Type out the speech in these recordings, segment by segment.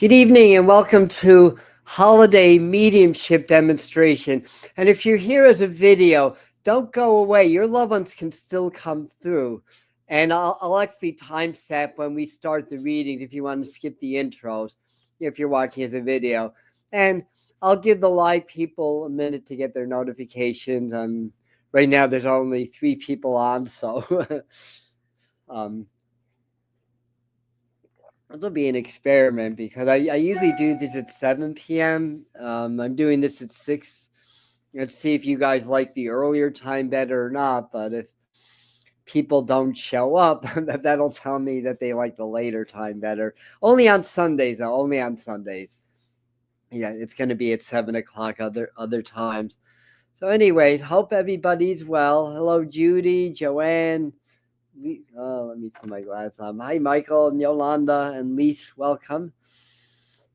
Good evening and welcome to Holiday Mediumship Demonstration. And if you're here as a video, don't go away. Your loved ones can still come through. And I'll actually timestamp when we start the readings if you want to skip the intros, if you're watching as a video. And I'll give the live people a minute to get their notifications. Right now there's only 3 people on, so it'll be an experiment because I usually do this at 7 p.m. I'm doing this at 6. Let's see if you guys like the earlier time better or not. But if people don't show up, that'll tell me that they like the later time better. Only on Sundays, though. Only on Sundays. Yeah, it's going to be at 7 o'clock other times. So anyway, hope everybody's well. Hello, Judy, Joanne. Let me put my glasses on. Hi, Michael and Yolanda and Lise, welcome.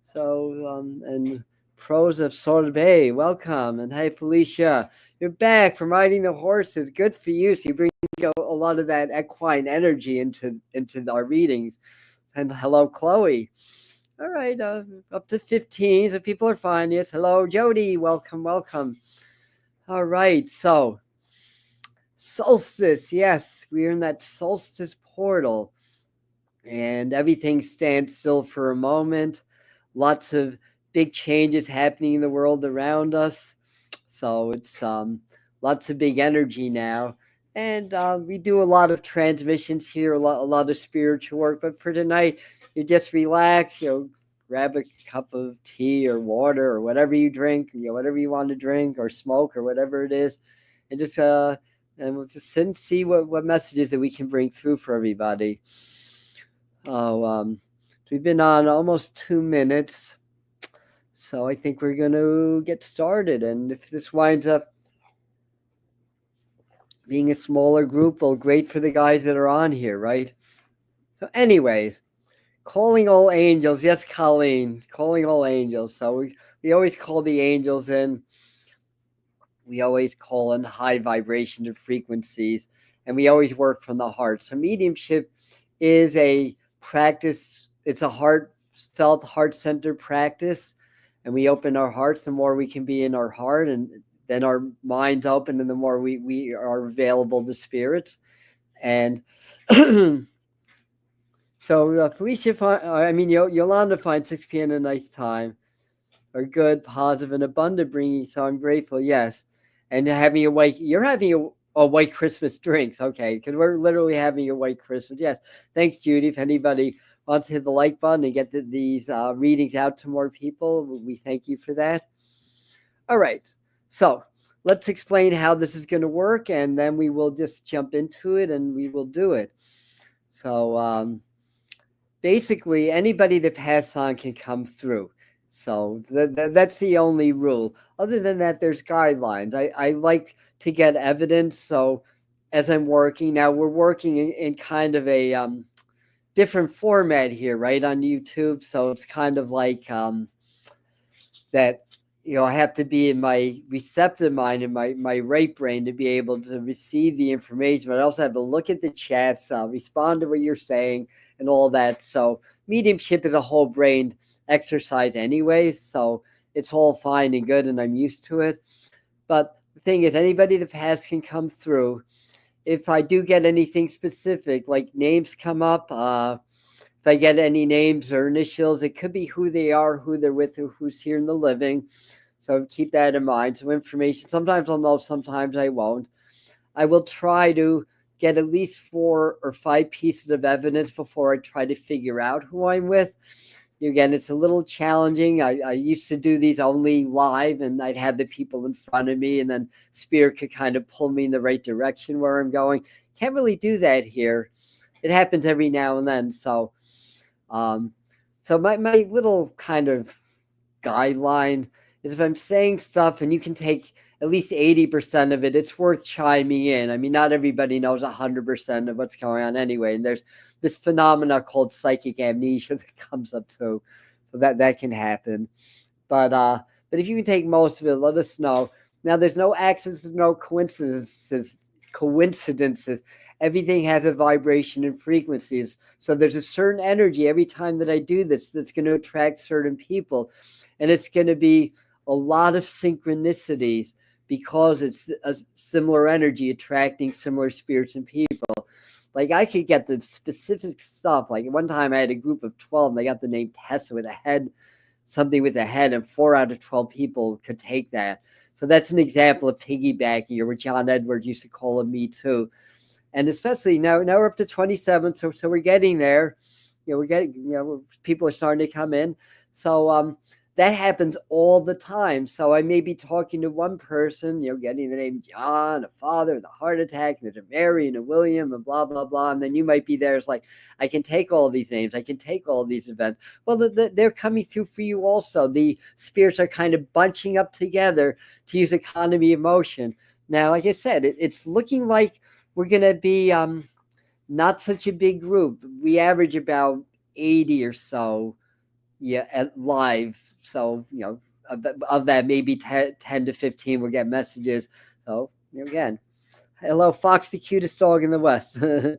So, and Pros of Sorbet, welcome. And hi, Felicia, you're back from riding the horses. Good for you. So you bring a lot of that equine energy into our readings. And hello, Chloe. All right, up to 15, so people are fine. Yes, hello, Jody, welcome. All right, so Solstice, yes, we're in that solstice portal and everything stands still for a moment. Lots of big changes happening in the world around us. So it's lots of big energy now. And we do a lot of transmissions here, a lot of spiritual work. But for tonight, you just relax, grab a cup of tea or water or whatever you drink, whatever you want to drink or smoke or whatever it is. And just and we'll just sit and see what messages that we can bring through for everybody. We've been on almost 2 minutes, so I think we're going to get started. And if this winds up being a smaller group, well, great for the guys that are on here, right? So anyways, calling all angels. Yes, Colleen, calling all angels. So we always call the angels in. We always call in high vibrations and frequencies, and we always work from the heart. So mediumship is a practice. It's a heartfelt, heart-centered practice, and we open our hearts. The more we can be in our heart, and then our minds open, and the more we are available to spirits. And so Felicia, Yolanda finds 6 p.m. a nice time. Are good, positive, and abundant, bringing. So I'm grateful. Yes. And having you're having a white Christmas drinks, okay? Because we're literally having a white Christmas. Yes, thanks, Judy. If anybody wants to hit the like button and get these readings out to more people, we thank you for that. All right, so let's explain how this is going to work, and then we will just jump into it, and we will do it. So basically, anybody that passed on can come through. So that's the only rule. Other than that, there's guidelines. I like to get evidence. So as I'm working, now we're working in kind of a different format here, right, on YouTube. So it's kind of like that, I have to be in my receptive mind and my right brain to be able to receive the information. But I also have to look at the chats, respond to what you're saying and all that. So mediumship is a whole brain exercise anyway, so it's all fine and good, and I'm used to it. But the thing is, anybody that has can come through. If I do get anything specific, like names come up, if I get any names or initials, it could be who they are, who they're with, who's here in the living. So keep that in mind. So information, sometimes I'll know, sometimes I won't. I will try to get at least 4 or 5 pieces of evidence before I try to figure out who I'm with. Again, it's a little challenging. I used to do these only live, and I'd have the people in front of me, and then Spirit could kind of pull me in the right direction where I'm going. Can't really do that here. It happens every now and then. So my little kind of guideline is if I'm saying stuff and you can take at least 80% of it, it's worth chiming in. I mean, not everybody knows 100% of what's going on anyway. And there's this phenomena called psychic amnesia that comes up too. So that can happen. But if you can take most of it, let us know. Now, there's no accidents, no coincidences. everything has a vibration and frequencies. So there's a certain energy every time that I do this that's going to attract certain people. And it's going to be a lot of synchronicities because it's a similar energy attracting similar spirits and people. Like I could get the specific stuff. Like one time I had a group of 12 and they got the name Tessa with a head, something with a head, and 4 out of 12 people could take that. So that's an example of piggybacking, or what John Edwards used to call a Me Too. And especially now we're up to 27, so we're getting there. We're getting, people are starting to come in. So that happens all the time. So I may be talking to one person, getting the name John, a father with a heart attack, and there's a Mary and a William, and blah, blah, blah. And then you might be there. It's like, I can take all these names. I can take all these events. Well, they're coming through for you also. The spirits are kind of bunching up together to use economy of motion. Now, like I said, it's looking like we're going to be not such a big group. We average about 80 or so. At live. So, of that, maybe 10 to 15 will get messages. So, again, hello, Fox, the cutest dog in the West. and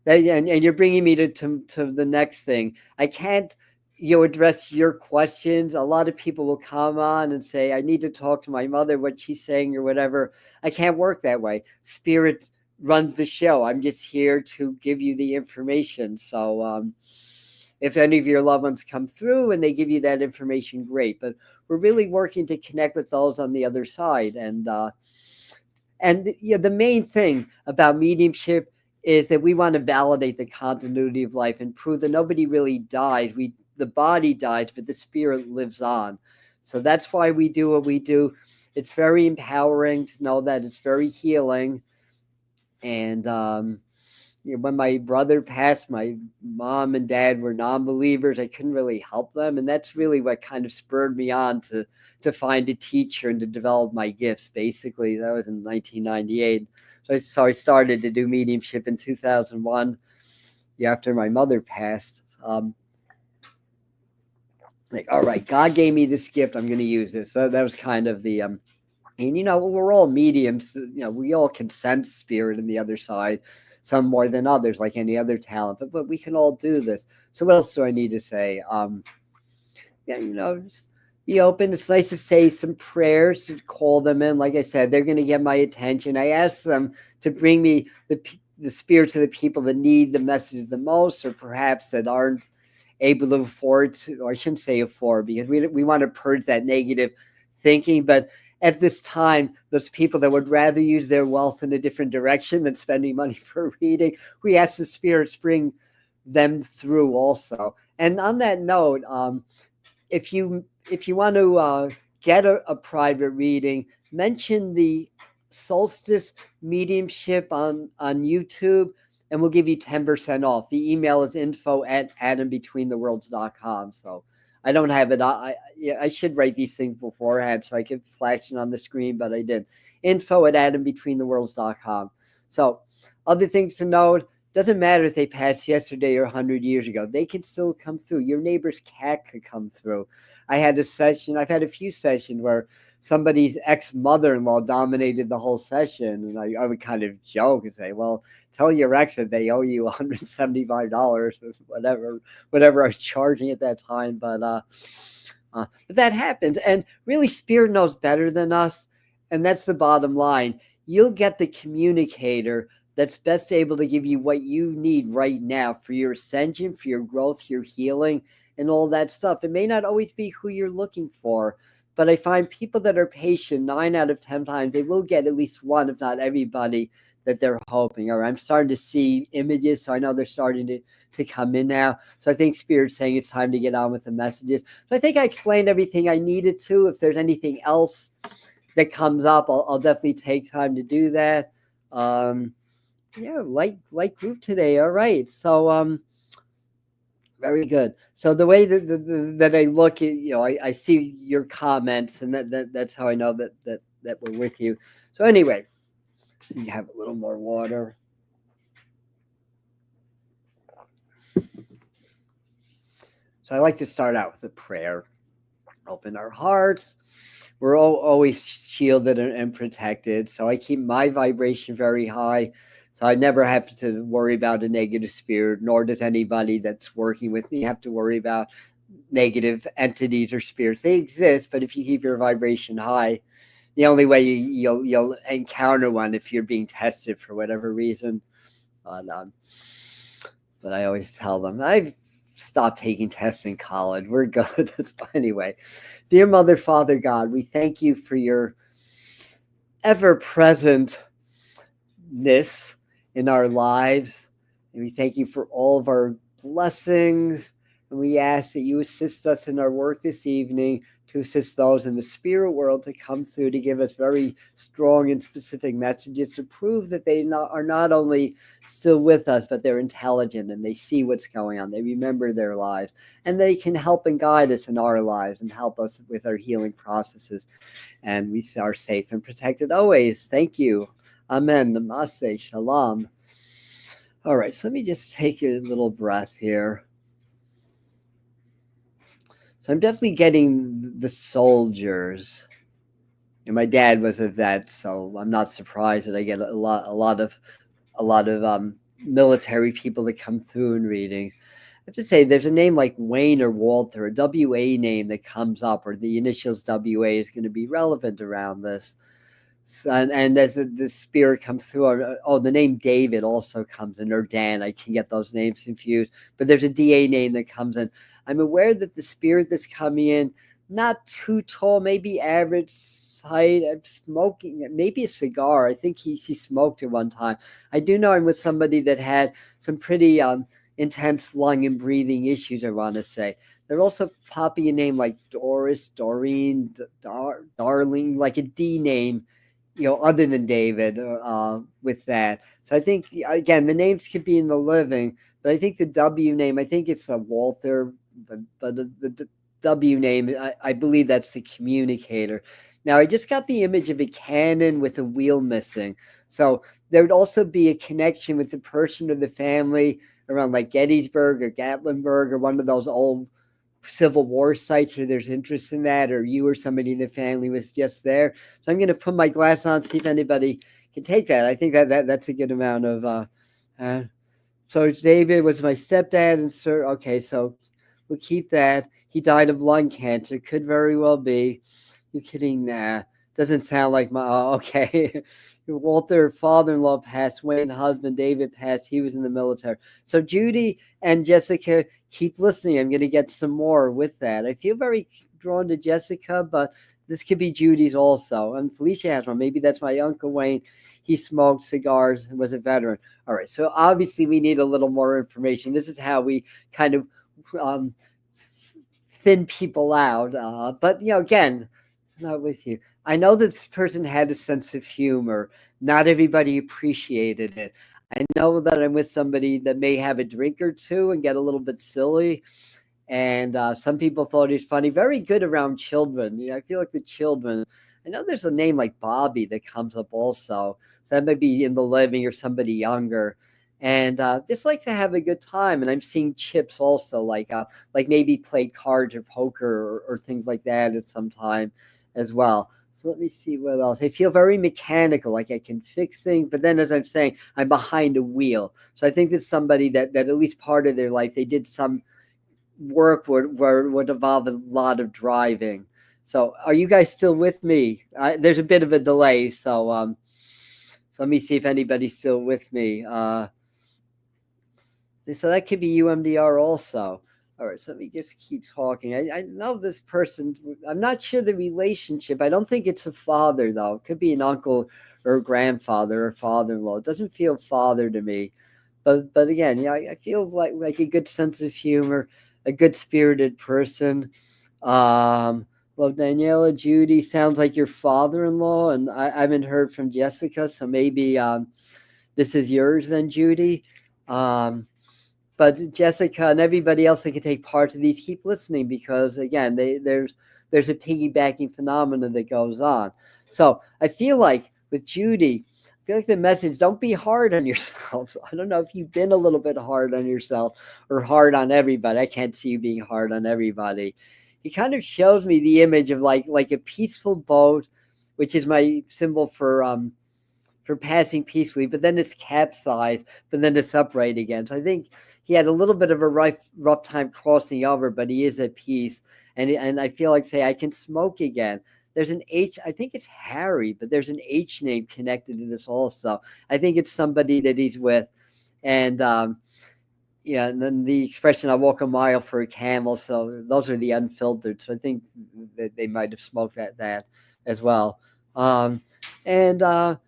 you're bringing me to the next thing. I can't, address your questions. A lot of people will come on and say, I need to talk to my mother, what she's saying or whatever. I can't work that way. Spirit runs the show. I'm just here to give you the information. So, if any of your loved ones come through and they give you that information, great. But we're really working to connect with those on the other side. And the main thing about mediumship is that we want to validate the continuity of life and prove that nobody really died. The body died, but the spirit lives on. So that's why we do what we do. It's very empowering to know that. It's very healing. And when my brother passed, my mom and dad were non-believers. I couldn't really help them. And that's really what kind of spurred me on to find a teacher and to develop my gifts. Basically, that was in 1998. So I started to do mediumship in 2001, after my mother passed. All right, God gave me this gift. I'm going to use this. So that was kind of the, and we're all mediums. We all can sense spirit on the other side. Some more than others, like any other talent, but we can all do this. So what else do I need to say? Just be open. It's nice to say some prayers, to call them in. Like I said, they're going to get my attention. I ask them to bring me the spirits of the people that need the message the most, or perhaps that aren't able to afford to, or I shouldn't say afford, because we want to purge that negative thinking. But at this time, those people that would rather use their wealth in a different direction than spending money for a reading, we ask the spirits bring them through also. And on that note, if you want to get a private reading, mention the Solstice Mediumship on YouTube, and we'll give you 10% off. The email is info@atombetweentheworlds.com. So I don't have it. I should write these things beforehand so I could flash it on the screen, but I didn't. info@atombetweentheworlds.com. So other things to note, doesn't matter if they passed yesterday or 100 years ago. They can still come through. Your neighbor's cat could come through. I've had a few sessions where somebody's ex-mother-in-law dominated the whole session. And I would kind of joke and say, well, tell your ex that they owe you $175, whatever I was charging at that time. But that happens. And really, Spirit knows better than us. And that's the bottom line. You'll get the communicator that's best able to give you what you need right now for your ascension, for your growth, your healing, and all that stuff. It may not always be who you're looking for, but I find people that are patient 9 out of 10 times, they will get at least one, if not everybody, that they're hoping. Or I'm starting to see images, so I know they're starting to come in now. So I think Spirit's saying it's time to get on with the messages. So I think I explained everything I needed to. If there's anything else that comes up, I'll definitely take time to do that. Light group today. All right. So very good. So the way that I look at, I see your comments, and that's how I know that we're with you. So anyway, you have a little more water. So I like to start out with a prayer. Open our hearts. we're always shielded and protected. So I keep my vibration very high. So I never have to worry about a negative spirit, nor does anybody that's working with me have to worry about negative entities or spirits. They exist, but if you keep your vibration high, the only way you'll encounter one if you're being tested for whatever reason. But I always tell them I've stopped taking tests in college. We're good. Anyway, dear Mother, Father, God, we thank you for your ever-presentness in our lives, and we thank you for all of our blessings. And we ask that you assist us in our work this evening, to assist those in the spirit world to come through, to give us very strong and specific messages to prove that they are not only still with us, but they're intelligent and they see what's going on. They remember their lives, and they can help and guide us in our lives and help us with our healing processes. And we are safe and protected always. Thank you. Amen. Namaste. Shalom. All right, so let me just take a little breath here. So I'm definitely getting the soldiers. And my dad was a vet, so I'm not surprised that I get a lot of military people that come through in readings. I have to say, there's a name like Wayne or Walter, a WA name that comes up, or the initials WA is going to be relevant around this. So, and as the spirit comes through, the name David also comes in, or Dan. I can get those names confused, but there's a DA name that comes in. I'm aware that the spirit that's coming in, not too tall, maybe average height. I'm smoking, maybe a cigar. I think he smoked at one time. I do know I'm with somebody that had some pretty intense lung and breathing issues, I want to say. They're also popping a name like Doris, Doreen, Darling, like a D name, other than David, with that. So I think, again, the names could be in the living, but I think the W name, I think it's a Walter, but the W name, I believe that's the communicator. Now, I just got the image of a cannon with a wheel missing. So there would also be a connection with the person or the family around like Gettysburg or Gatlinburg or one of those old Civil War sites where there's interest in that, or you or somebody in the family was just there. So I'm going to put my glass on, see if anybody can take that. I think that's a good amount of. So David was my stepdad, and sir. Okay, so we'll keep that. He died of lung cancer. Could very well be. You're kidding? Nah, doesn't sound like my. Okay. Walter, father-in-law, passed. Wayne, husband, David passed. He was in the military. So Judy and Jessica, keep listening. I'm going to get some more with that. I feel very drawn to Jessica, but this could be Judy's also. And Felicia has one. Maybe that's my Uncle Wayne. He smoked cigars and was a veteran. All right. So obviously we need a little more information. This is how we kind of thin people out. But, again, not with you. I know that this person had a sense of humor. Not everybody appreciated it. I know that I'm with somebody that may have a drink or two and get a little bit silly. And some people thought he's funny. Very good around children. I feel like the children. I know there's a name like Bobby that comes up also. So that might be in the living or somebody younger. And just like to have a good time. And I'm seeing Chips also, like maybe played cards or poker or things like that at some time as well. So let me see what else. I feel very mechanical, like I can fix things. But then, as I'm saying, I'm behind a wheel. So I think there's somebody that at least part of their life, they did some work would involve a lot of driving. So are you guys still with me? There's a bit of a delay. So let me see if anybody's still with me. So that could be UMDR also. All right, so let me just keep talking. I know this person. I'm not sure the relationship. I don't think it's a father, though. It could be an uncle or a grandfather or father-in-law. It doesn't feel father to me. But again, I feel like a good sense of humor, a good-spirited person. Well, Daniela, Judy, sounds like your father-in-law, and I haven't heard from Jessica, so maybe this is yours then, Judy. But Jessica and everybody else that can take part of these, keep listening, because again, there's a piggybacking phenomenon that goes on. So I feel like with Judy, I feel like the message, don't be hard on yourself. I don't know if you've been a little bit hard on yourself or hard on everybody. I can't see you being hard on everybody. he kind of shows me the image of like a peaceful boat, which is my symbol for passing peacefully, but then it's capsized, but then it's upright again. So I think he had a little bit of a rough time crossing over, but he is at peace. And I feel like, say, I can smoke again. There's an H, I think it's Harry, but there's an H name connected to this also. I think it's somebody that he's with. And yeah, and then the expression, I walk a mile for a camel. So those are the unfiltered. So I think that they might have smoked that as well. And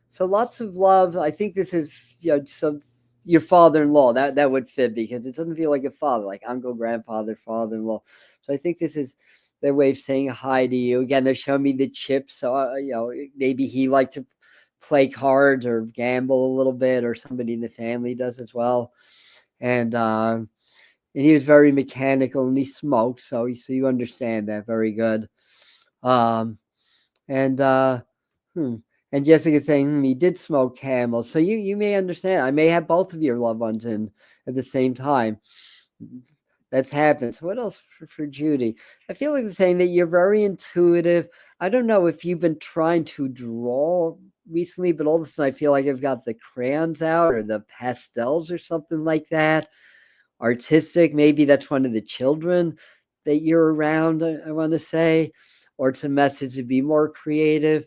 so lots of love. I think this is, so your father-in-law, that would fit, because it doesn't feel like a father, like uncle, grandfather, father-in-law. So I think this is their way of saying hi to you. Again, they're showing me the chips. So, maybe he liked to play cards or gamble a little bit, or somebody in the family does as well. And he was very mechanical, and he smoked. So you understand that very good. And Jessica saying he did smoke camel. So you may understand. I may have both of your loved ones in at the same time. That's happened. So what else for Judy? I feel like the saying that you're very intuitive. I don't know if you've been trying to draw recently, but all of a sudden I feel like I've got the crayons out, or the pastels, or something like that. Artistic, maybe that's one of the children that you're around, I want to say, or it's a message to be more creative.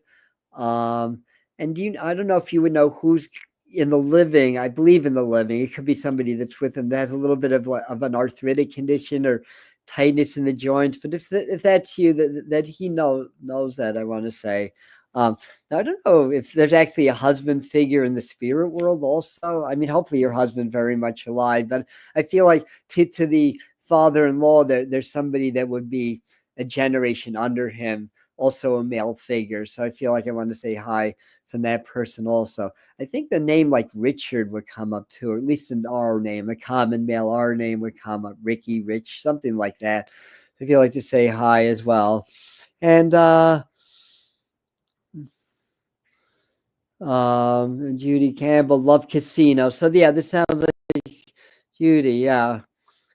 And I don't know if you would know who's in the living. I believe in the living. It could be somebody that's with him that has a little bit of an arthritic condition or tightness in the joints. But if that's you, that he knows that, I want to say. Now, I don't know if there's actually a husband figure in the spirit world also. I mean, hopefully your husband's very much alive, but I feel like to the father-in-law, there's somebody that would be a generation under him, also a male figure. So I feel like I want to say hi from that person also. I think the name like Richard would come up too, or at least an R name, a common male R name would come up, Ricky, Rich, something like that. So I feel like to say hi as well. And Judy Campbell, love casino. So yeah, this sounds like Judy, yeah.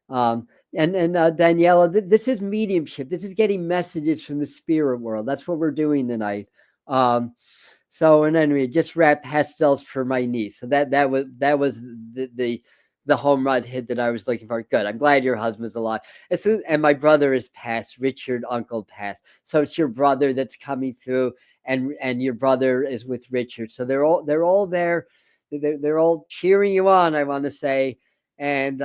And Daniela, this is mediumship. This is getting messages from the spirit world. That's what we're doing tonight. So, and anyway, just wrap pastels for my niece. So that was the home run hit that I was looking for. Good. I'm glad your husband's alive. And my brother is passed. Richard, uncle passed. So it's your brother that's coming through, and your brother is with Richard. So they're all there. They're all cheering you on, I want to say, and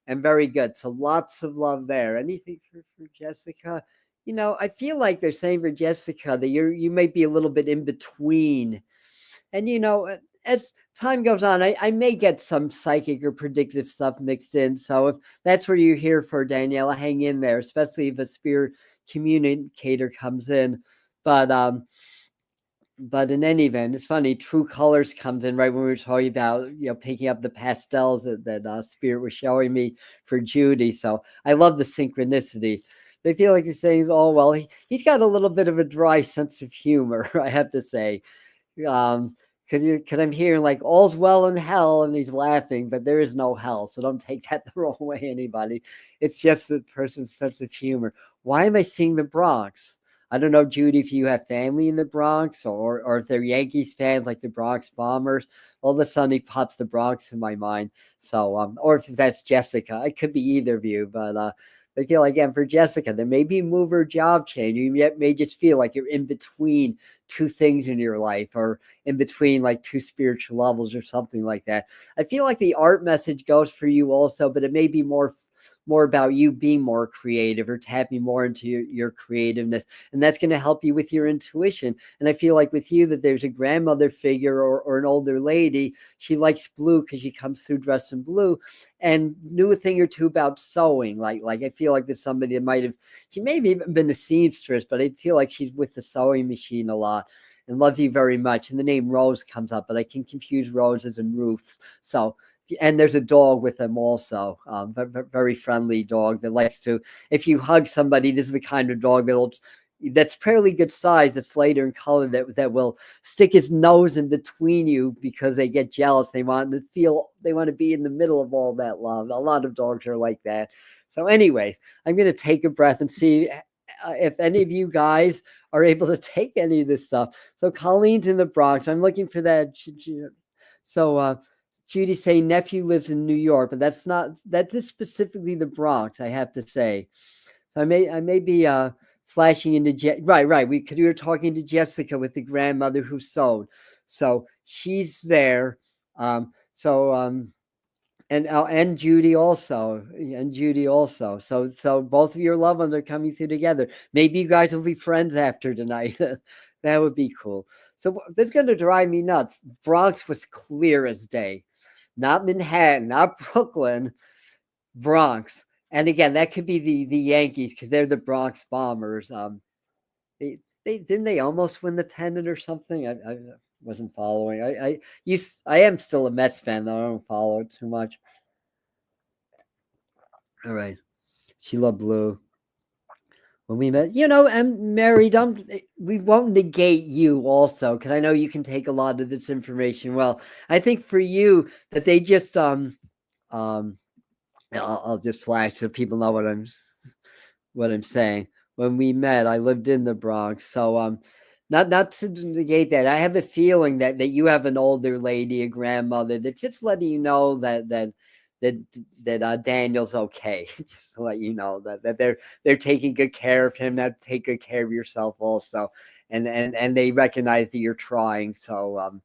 very good. So lots of love there. Anything for Jessica? I feel like they're saying for Jessica that you might be a little bit in between. And, as time goes on, I may get some psychic or predictive stuff mixed in. So if that's where you're here for, Daniela, hang in there, especially if a spirit communicator comes in. But in any event, it's funny, True Colors comes in right when we were talking about, picking up the pastels that Spirit was showing me for Judy. So I love the synchronicity. I feel like he's saying, oh, well, he's got a little bit of a dry sense of humor, I have to say. Because I'm hearing like all's well in hell, and he's laughing, but there is no hell. So don't take that the wrong way, anybody. It's just the person's sense of humor. Why am I seeing the Bronx? I don't know, Judy, if you have family in the Bronx, or if they're Yankees fans like the Bronx Bombers. All of a sudden, he pops the Bronx in my mind. So, or if that's Jessica, it could be either of you. But I feel like, again, for Jessica, there may be a move or job change. You may just feel like you're in between two things in your life, or in between like two spiritual levels or something like that. I feel like the art message goes for you also, but it may be more about you being more creative, or tapping more into your creativeness. And that's going to help you with your intuition. And I feel like with you that there's a grandmother figure, or an older lady. She likes blue because she comes through dressed in blue, and knew a thing or two about sewing. Like I feel like there's somebody that she may have even been a seamstress, but I feel like she's with the sewing machine a lot, and loves you very much. And the name Rose comes up, but I can confuse roses and Ruths. So, and there's a dog with them also, very friendly dog that likes to, if you hug somebody, this is the kind of dog that'll, that's fairly good size, that's lighter in color, that will stick his nose in between you because they get jealous. They want to be in the middle of all that love. A lot of dogs are like that. So anyways, I'm going to take a breath and see if any of you guys are able to take any of this stuff. So Colleen's in the Bronx. I'm looking for that. So Judy's saying nephew lives in New York, but that is specifically the Bronx, I have to say. So I may be flashing into right. We were talking to Jessica with the grandmother who sewed, so she's there. And Judy also, So both of your loved ones are coming through together. Maybe you guys will be friends after tonight. That would be cool. So that's going to drive me nuts. Bronx was clear as day, not Manhattan, not Brooklyn, Bronx. And again, that could be the Yankees because they're the Bronx Bombers. They didn't they almost win the pennant or something? I wasn't following. I am still a Mets fan though. I don't follow it too much. All right, Sheila Blue. When we met, and Mary, we won't negate you also because I know you can take a lot of this information. Well, I think for you that they just I'll just flash so people know what I'm saying. When we met, I lived in the Bronx, so not to negate that. I have a feeling that you have an older lady, a grandmother, that's just letting you know that Daniel's okay. Just to let you know that they're taking good care of him. Now take good care of yourself also, and they recognize that you're trying. So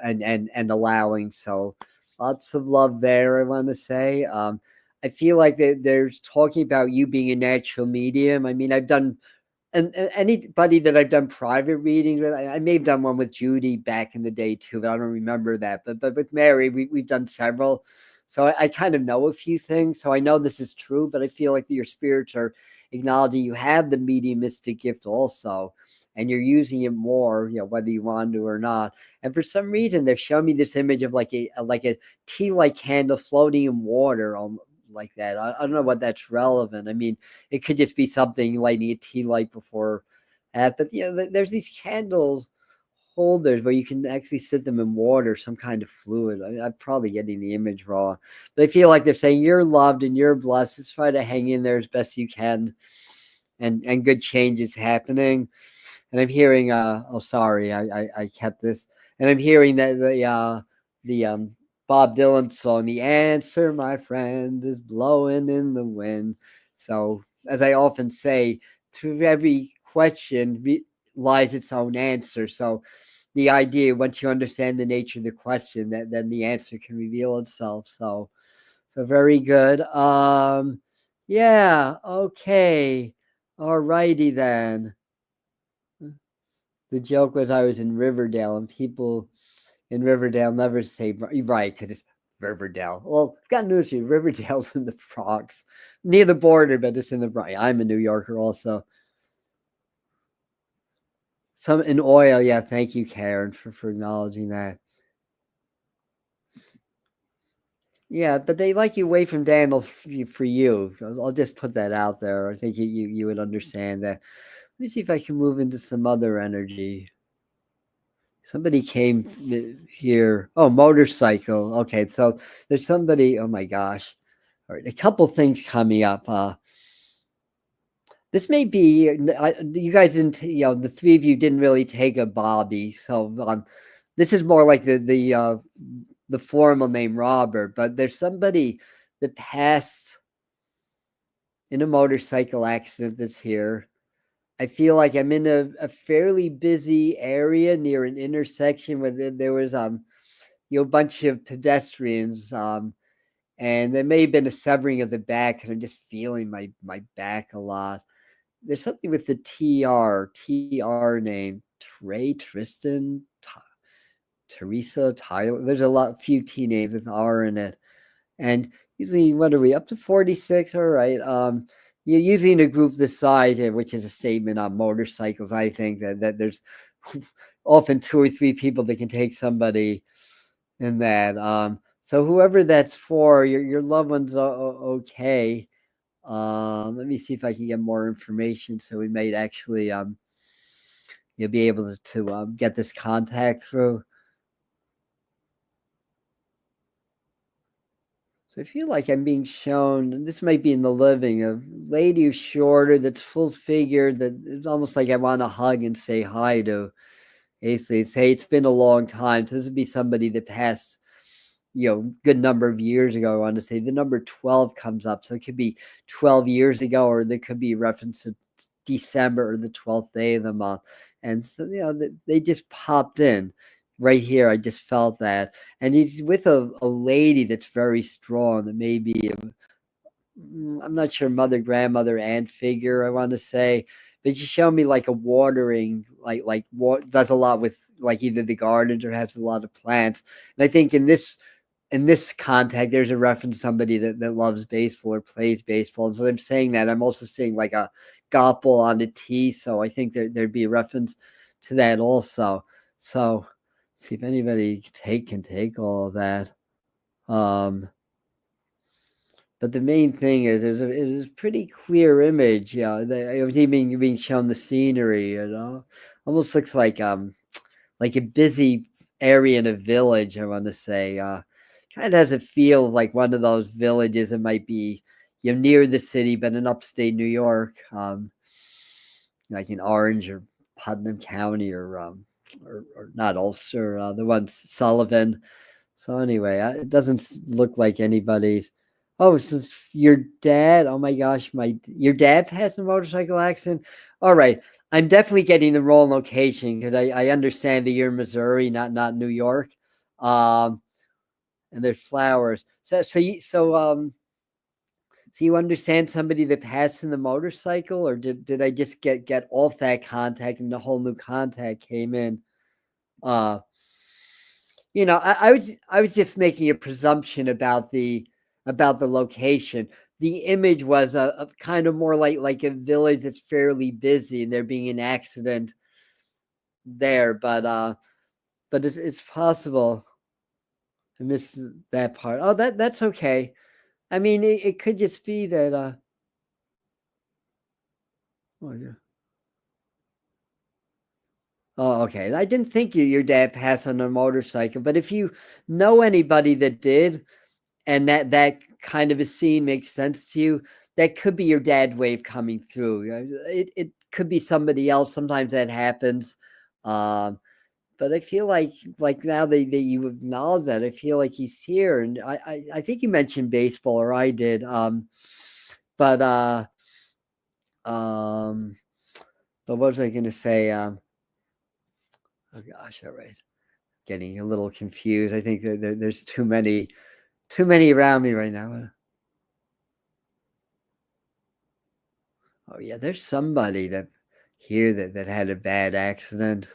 and allowing. So lots of love there. I want to say. I feel like they're talking about you being a natural medium. I mean, I've done, and anybody that I've done private readings with, I may have done one with Judy back in the day too, but I don't remember that. But with Mary, we've done several. So I kind of know a few things. So I know this is true, but I feel like your spirits are acknowledging you have the mediumistic gift also, and you're using it more, whether you want to or not. And for some reason, they've shown me this image of like a tea-like candle floating in water, like that. I don't know what that's relevant. I mean, it could just be something lighting a tea light before that. But there's these candles holders where you can actually sit them in water, some kind of fluid. I'm probably getting the image wrong, but I feel like they're saying you're loved and you're blessed. Just try to hang in there as best you can, and good change is happening. And I'm hearing sorry, I kept this, and I'm hearing that the Bob Dylan song, "The Answer, My Friend, is Blowing in the Wind." So, as I often say, through every question lies its own answer. So, the idea, once you understand the nature of the question, that then the answer can reveal itself. So very good. Yeah, okay. All righty then. The joke was I was in Riverdale, and people in Riverdale never say right because it's Riverdale. Well, got news for you. Riverdale's in the Bronx, near the border, but it's in the Bronx. I'm a New Yorker also. Some in oil, yeah. Thank you, Karen, for acknowledging that. Yeah, but they like you away from Daniel for you. I'll just put that out there. I think you would understand that. Let me see if I can move into some other energy. Somebody came here. Oh, motorcycle. Okay, so there's somebody. Oh my gosh. All right, a couple things coming up. This may be you guys didn't. The three of you didn't really take a Bobby. So this is more like the formal name Robert. But there's somebody that passed in a motorcycle accident that's here. I feel like I'm in a fairly busy area near an intersection where there was a bunch of pedestrians, and there may have been a severing of the back, and I'm just feeling my back a lot. There's something with the TR name, Trey, Tristan, Teresa, Tyler. There's few T names with R in it, and usually, what are we up to 46? All right. You're usually in a group this size, which is a statement on motorcycles. I think that there's often 2 or 3 people that can take somebody in that. So whoever that's for, your loved ones are okay. Let me see if I can get more information, so we might actually you'll be able to get this contact through. So I feel like I'm being shown, and this might be in the living, a lady who's shorter, that's full figured, that it's almost like I want to hug and say hi to. Basically, say it's been a long time. So this would be somebody that passed, good number of years ago. I want to say the number 12 comes up. So it could be 12 years ago, or there could be reference to December or the 12th day of the month. And so, they just popped in right here. I just felt that. And he's with a lady that's very strong, that may be, I'm not sure, mother, grandmother, aunt figure, I want to say. But she showed me like a watering, like what does a lot with like either the gardens or has a lot of plants. And I think in this contact, there's a reference to somebody that loves baseball or plays baseball. And so I'm saying that, I'm also seeing like a golf ball on a tee. So I think there'd be a reference to that also. So see if anybody can take all of that. But the main thing is, it was a pretty clear image. Yeah, it was even being shown the scenery. Almost looks like a busy area in a village. I want to say, kind of has a feel of like one of those villages that might be, near the city, but in upstate New York, like in Orange or Putnam County, or not Ulster, the one Sullivan. So anyway, it doesn't look like anybody's. Oh, so your dad? Oh my gosh, your dad passed a motorcycle accident. All right, I'm definitely getting the wrong location, because I understand that you're in Missouri, not New York. Um, and there's flowers. So you understand somebody that passed in the motorcycle, or did I just get off that contact and the whole new contact came in? Uh, I was just making a presumption about the location. The image was a kind of more like a village that's fairly busy, and there being an accident there. But it's possible I missed that part. Oh, that's okay. I mean, it could just be that. Oh yeah. Oh, okay. I didn't think your dad passed on a motorcycle, but if you know anybody that did, and that kind of a scene makes sense to you, that could be your dad wave coming through. It could be somebody else. Sometimes that happens. Um, but I feel like now that you acknowledge that, I feel like he's here. And I think you mentioned baseball, or I did. But um, but what was I going to say? Oh gosh, all right. Getting a little confused. I think there's too many around me right now. Oh yeah, there's somebody that here that had a bad accident.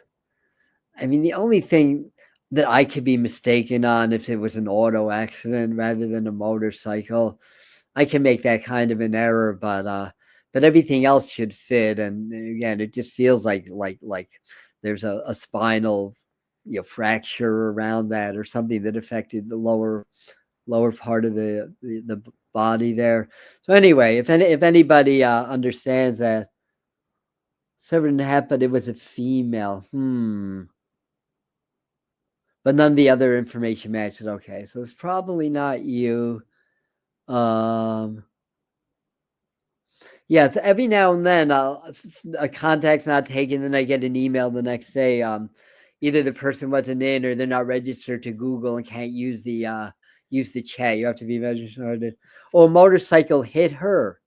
I mean, the only thing that I could be mistaken on, if it was an auto accident rather than a motorcycle, I can make that kind of an error, but everything else should fit. And again, it just feels like there's a spinal, fracture around that, or something that affected the lower part of the body there. So anyway, if anybody understands that, 7.5, but it was a female. But none of the other information matches. Okay, so it's probably not you. Um, yeah, so every now and then, a contact's not taken, then I get an email the next day. Either the person wasn't in, or they're not registered to Google and can't use the chat. You have to be registered. Or a motorcycle hit her.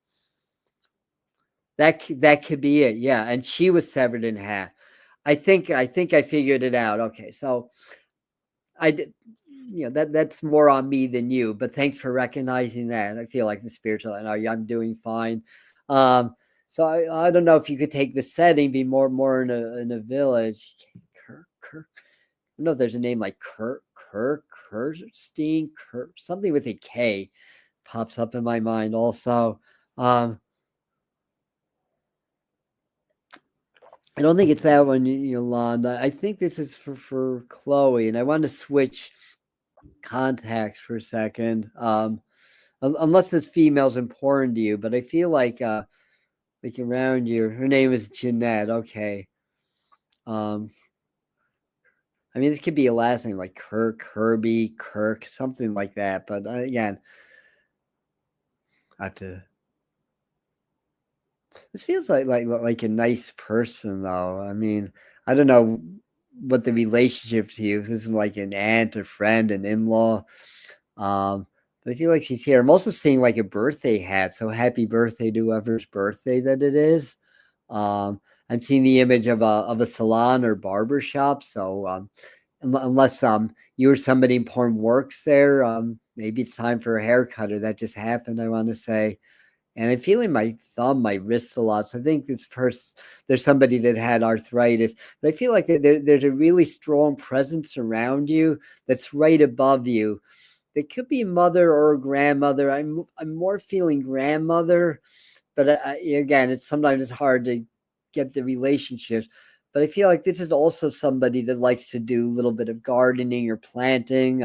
That could be it. Yeah, and she was severed in half. I think I figured it out. Okay, so I did. That's more on me than you, but thanks for recognizing that. I feel like the spiritual, I know I'm doing fine. Um, so I don't know if you could take the setting, be more in a village. Kirk, I don't know if there's a name like Kirstein, something with a K pops up in my mind also. Um, I don't think it's that one, Yolanda. I think this is for Chloe, and I want to switch contacts for a second. unless this female's important to you. But I feel like around you, her name is Jeanette. Okay. Um, I mean, this could be a last name like Kirk, Kirby, Kirk, something like that. But again, I have to. This feels like a nice person, though. I mean, I don't know what the relationship to you. If this is like an aunt, a friend, an in-law. But I feel like she's here. I'm also seeing like a birthday hat. So happy birthday to whoever's birthday that it is. I'm seeing the image of a salon or barber shop. So unless you or somebody important works there, maybe it's time for a haircut, or that just happened. I want to say. And I'm feeling my thumb, my wrists a lot. So I think this person, there's somebody that had arthritis. But I feel like there's a really strong presence around you that's right above you. It could be a mother or a grandmother. I'm more feeling grandmother, but again, it's sometimes hard to get the relationships. But I feel like this is also somebody that likes to do a little bit of gardening or planting.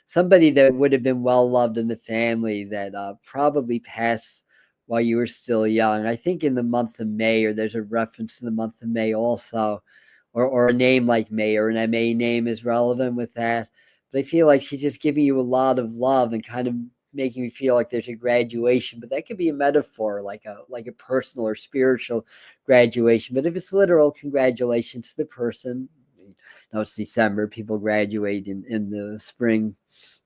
Somebody that would have been well loved in the family that probably passed while you were still young. I think in the month of May, or there's a reference to the month of May also, or a name like May or an MA name is relevant with that. But I feel like she's just giving you a lot of love and kind of making me feel like there's a graduation, but that could be a metaphor, like a personal or spiritual graduation. But if it's literal, congratulations to the person. No, it's December. People graduate in the spring.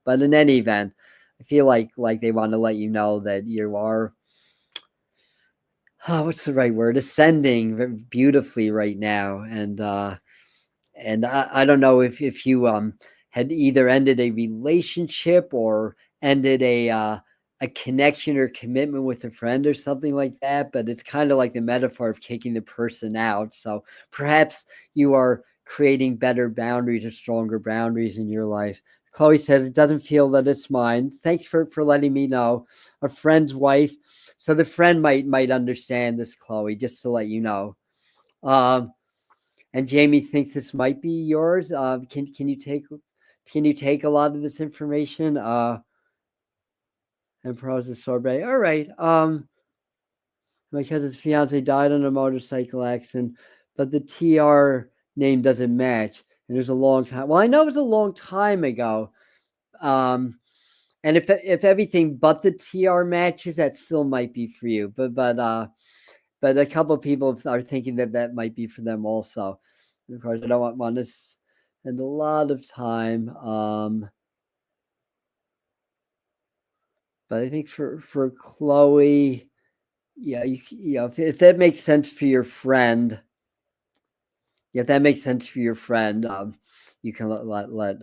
But in any event, I feel like they want to let you know that you are what's the right word? Ascending beautifully right now. And I don't know if you had either ended a relationship or ended a connection or commitment with a friend or something like that, but it's kind of like the metaphor of kicking the person out. So perhaps you are creating better boundaries or stronger boundaries in your life. Chloe said it doesn't feel that it's mine. Thanks for letting me know. A friend's wife. So the friend might understand this, Chloe, just to let you know. Um, and Jamie thinks this might be yours. Can you take a lot of this information? And pros the sorbet. All right. My cousin's fiance died in a motorcycle accident, but the TR name doesn't match. And there's a long time. Well, I know it was a long time ago. Um, and if everything but the TR matches, that still might be for you. But a couple of people are thinking that might be for them also. And of course, I don't want to spend a lot of time. But I think for Chloe, yeah, if that makes sense for your friend, if that makes sense for your friend, you can let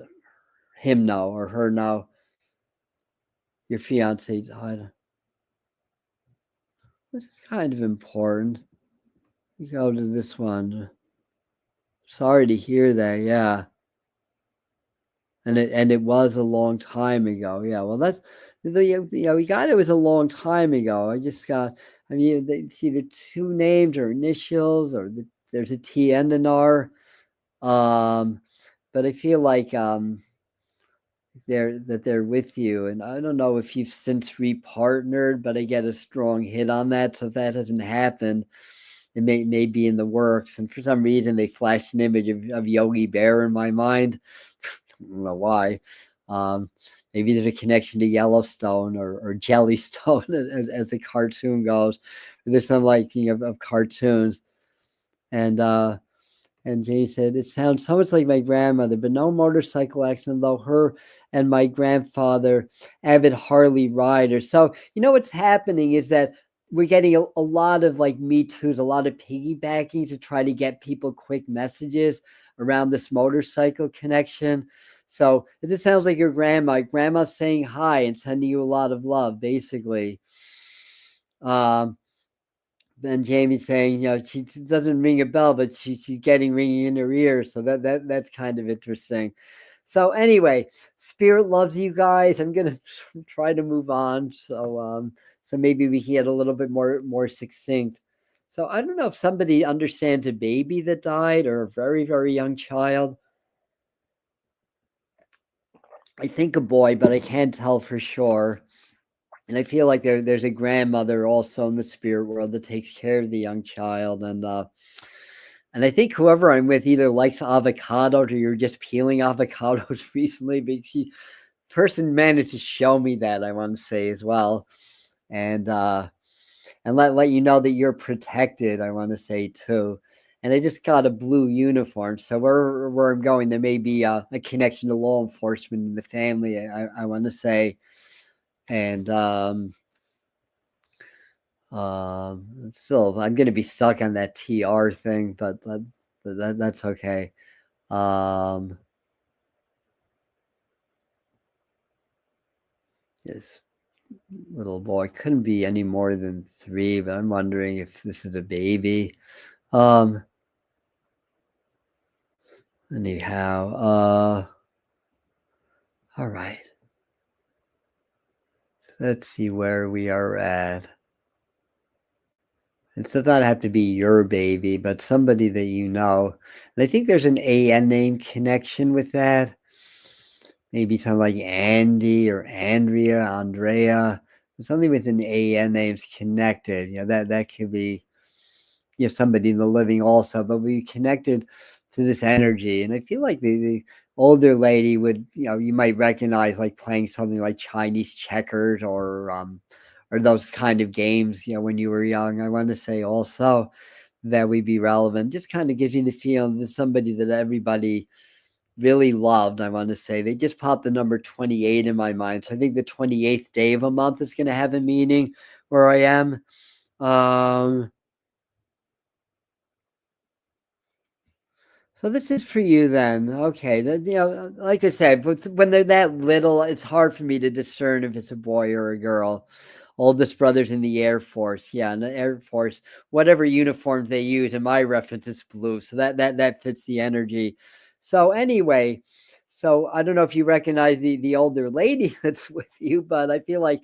him know or her know. Your fiance died. This is kind of important. You go to this one. Sorry to hear that. Yeah. And it was a long time ago. Yeah, well, that's we got it was a long time ago. I just got. I mean, it's either two names or initials, or there's a T and an R. But I feel like they're with you, and I don't know if you've since repartnered, but I get a strong hit on that. So if that hasn't happened, it may be in the works. And for some reason, they flashed an image of Yogi Bear in my mind. I don't know why. Maybe there's a connection to Yellowstone or Jellystone, as the cartoon goes. There's some liking of cartoons. And Jay said, it sounds so much like my grandmother, but no motorcycle accident, though her and my grandfather, avid Harley riders. So, what's happening is that we're getting a lot of like Me Too's, a lot of piggybacking to try to get people quick messages around this motorcycle connection. So if this sounds like your grandma's saying hi and sending you a lot of love, basically. Then Jamie's saying, she doesn't ring a bell, but she's getting ringing in her ear. So that's kind of interesting. So anyway, Spirit loves you guys. I'm gonna try to move on. So maybe we can get a little bit more succinct. So I don't know if somebody understands a baby that died or a very, very young child. I think a boy, but I can't tell for sure. And I feel like there's a grandmother also in the spirit world that takes care of the young child, and I think whoever I'm with either likes avocados or you're just peeling avocados recently, but she person managed to show me that, I want to say as well, and let you know that you're protected, I want to say too. And I just got a blue uniform, so where I'm going, there may be a connection to law enforcement in the family, I want to say, and still, I'm going to be stuck on that TR thing, but that's okay. Um, this little boy couldn't be any more than 3, but I'm wondering if this is a baby. Um, anyhow, all right. So let's see where we are at. It does not have to be your baby, but somebody that you know. And I think there's an AN name connection with that. Maybe something like Andy or Andrea, Andrea, something with an AN name's connected. That could be somebody in the living also, but we connected to this energy. And I feel like the older lady would, you might recognize like playing something like Chinese checkers or those kind of games, when you were young. I want to say also that would be relevant. Just kind of gives you the feeling that somebody that everybody really loved, I want to say. They just popped the number 28 in my mind. So I think the 28th day of a month is going to have a meaning where I am. So this is for you then. Okay. Like I said, when they're that little, it's hard for me to discern if it's a boy or a girl. Oldest brother's in the Air Force. Yeah, in the Air Force, whatever uniforms they use, in my reference, is blue. So that fits the energy. So anyway, so I don't know if you recognize the older lady that's with you, but I feel like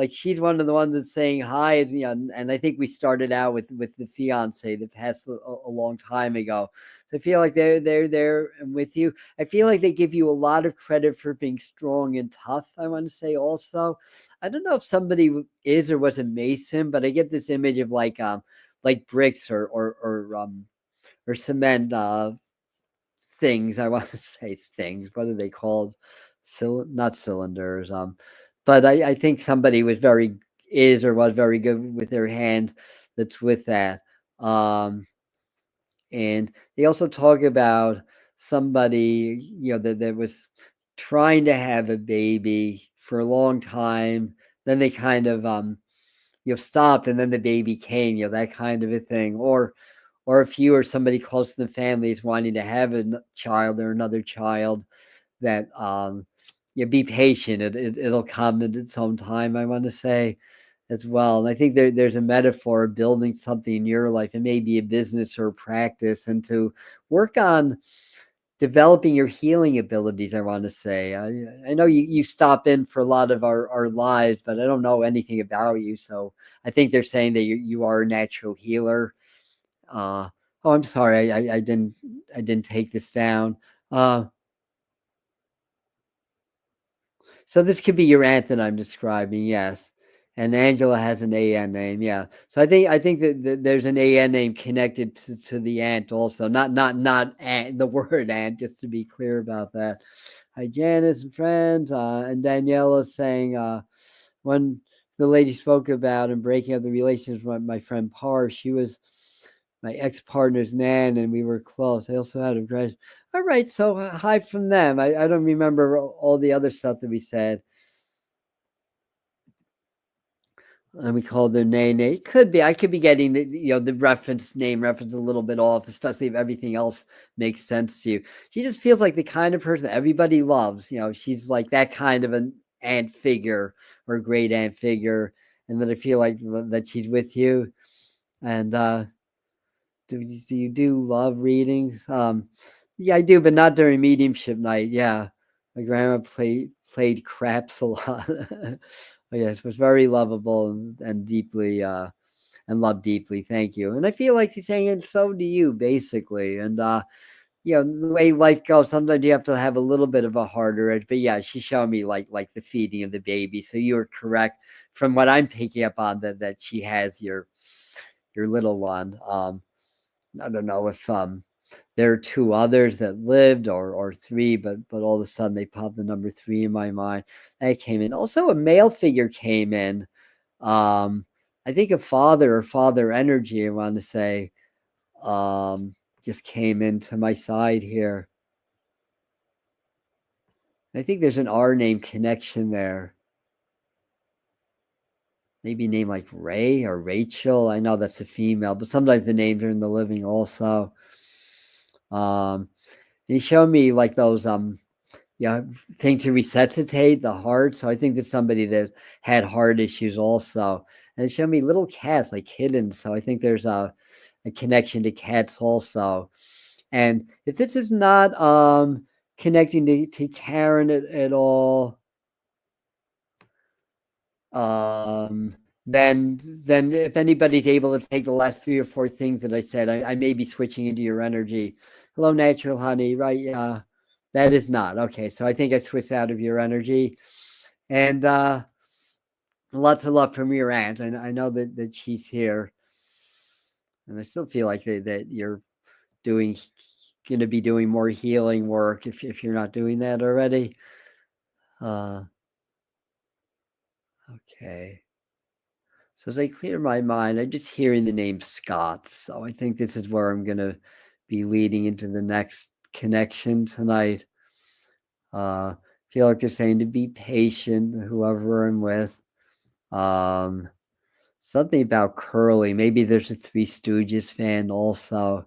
she's one of the ones that's saying hi. And I think we started out with the fiance that passed a long time ago. So I feel like they're there with you. I feel like they give you a lot of credit for being strong and tough, I want to say also. I don't know if somebody is or was a mason, but I get this image of like bricks or cement things. I want to say things. What are they called? Not cylinders. But I think somebody is or was very good with their hand. That's with that. And they also talk about somebody, that was trying to have a baby for a long time. Then they kind of stopped, and then the baby came, that kind of a thing. Or if you or somebody close to the family is wanting to have a child or another child, that be patient. It'll come at its own time, I want to say as well. And I think there's a metaphor of building something in your life. It may be a business or a practice, and to work on developing your healing abilities, I want to say. I know you stop in for a lot of our lives, but I don't know anything about you. So I think they're saying that you are a natural healer. Oh, I'm sorry. I didn't take this down. Uh, So this could be your aunt that I'm describing, yes. And Angela has an AN name, yeah. So I think that there's an AN name connected to the aunt also, not aunt, the word aunt, just to be clear about that. Hi, Janice and friends, and Daniela saying when the lady spoke about and breaking up the relationship with my friend Par, she was my ex-partner's nan, and we were close. I also had a grudge. All right, so hi from them. I don't remember all the other stuff that we said. And we called their name. It could be. I could be getting the name reference a little bit off, especially if everything else makes sense to you. She just feels like the kind of person everybody loves. She's like that kind of an aunt figure or great aunt figure, and that I feel like that she's with you. And do you do love readings? Yeah, I do, but not during mediumship night. Yeah, my grandma played craps a lot. Yes, was very lovable and deeply and loved deeply. Thank you. And I feel like he's saying, and so do you, basically. And the way life goes, sometimes you have to have a little bit of a harder edge. But yeah, she's showing me like the feeding of the baby. So you were correct from what I'm picking up on that she has your little one. I don't know if there are two others that lived or three, but all of a sudden they popped the number three in my mind. That came in. Also, a male figure came in. I think a father or father energy, I want to say, just came into my side here. I think there's an R name connection there. Maybe a name like Ray or Rachel. I know that's a female, but sometimes the names are in the living also. And he showed me like those thing to resuscitate the heart. So I think that's somebody that had heart issues also. And it showed me little cats like kittens. So I think there's a connection to cats also. And if this is not connecting to Karen at all, then if anybody's able to take the last three or four things that I said, I may be switching into your energy. Hello, natural honey, right? Yeah, that is not okay. So I think I switched out of your energy, and lots of love from your aunt. And I know that she's here, and I still feel like that you're doing going to be doing more healing work if you're not doing that already. Okay. So as I clear my mind, I'm just hearing the name Scott. So I think this is where I'm going to be leading into the next connection tonight. Feel like they're saying to be patient, whoever I'm with. Something about Curly. Maybe there's a Three Stooges fan also.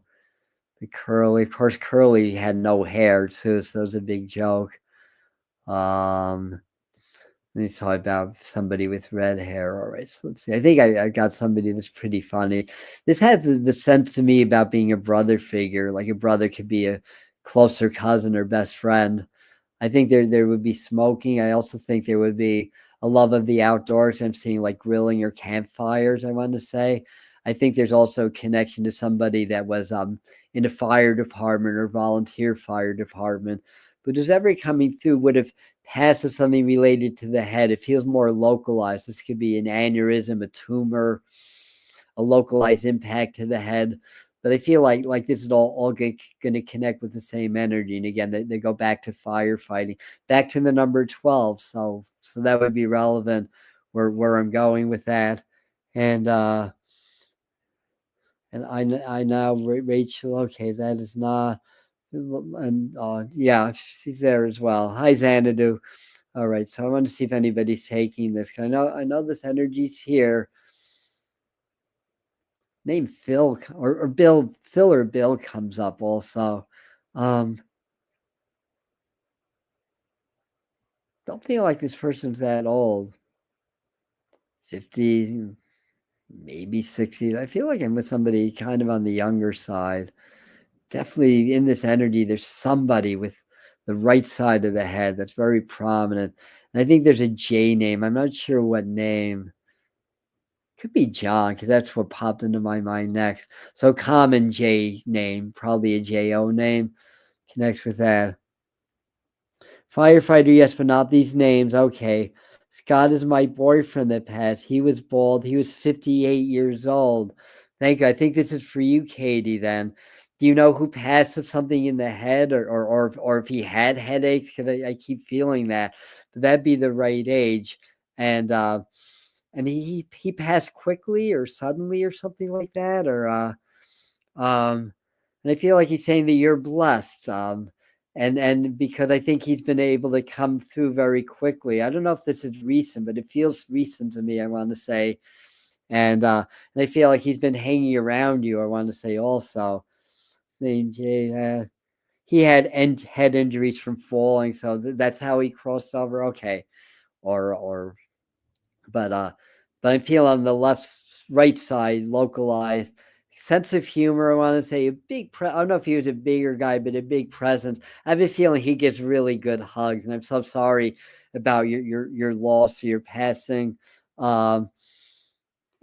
The Curly, of course, Curly had no hair too, so that was a big joke. Let me talk about somebody with red hair. All right, so let's see. I think I got somebody that's pretty funny. This has the sense to me about being a brother figure. Like a brother could be a closer cousin or best friend. I think there would be smoking. I also think there would be a love of the outdoors. I'm seeing like grilling or campfires, I want to say. I think there's also a connection to somebody that was in a fire department or volunteer fire department. But who's ever coming through would have passed something related to the head. It feels more localized. This could be an aneurysm, a tumor, a localized impact to the head. But I feel like this is all going to connect with the same energy. And again, they go back to firefighting, back to the number 12. So that would be relevant where I'm going with that. And I know Rachel. Okay, that is not. And yeah, she's there as well. Hi, Xanadu. All right, so I want to see if anybody's taking this. I know this energy's here. Name Phil or Bill, Phil or Bill comes up also. Don't feel like this person's that old. 50, maybe 60. I feel like I'm with somebody kind of on the younger side. Definitely in this energy, there's somebody with the right side of the head that's very prominent. And I think there's a J name. I'm not sure what name. Could be John, because that's what popped into my mind next. So common J name, probably a J-O name, connects with that. Firefighter, yes, but not these names. Okay. Scott is my boyfriend that passed. He was bald. He was 58 years old. Thank you. I think this is for you, Katie, then. Do you know who passed of something in the head or if he had headaches? Because I keep feeling that. But that'd be the right age. And he passed quickly or suddenly or something like that. And I feel like he's saying that you're blessed. And because I think he's been able to come through very quickly. I don't know if this is recent, but it feels recent to me, I want to say. And I feel like he's been hanging around you, I want to say also. Name Jay, he had head injuries from falling, so that's how he crossed over. Okay. Or but I feel on the right side, localized sense of humor. I want to say a big. I don't know if he was a bigger guy, but a big presence. I have a feeling he gets really good hugs, and I'm so sorry about your loss or your passing.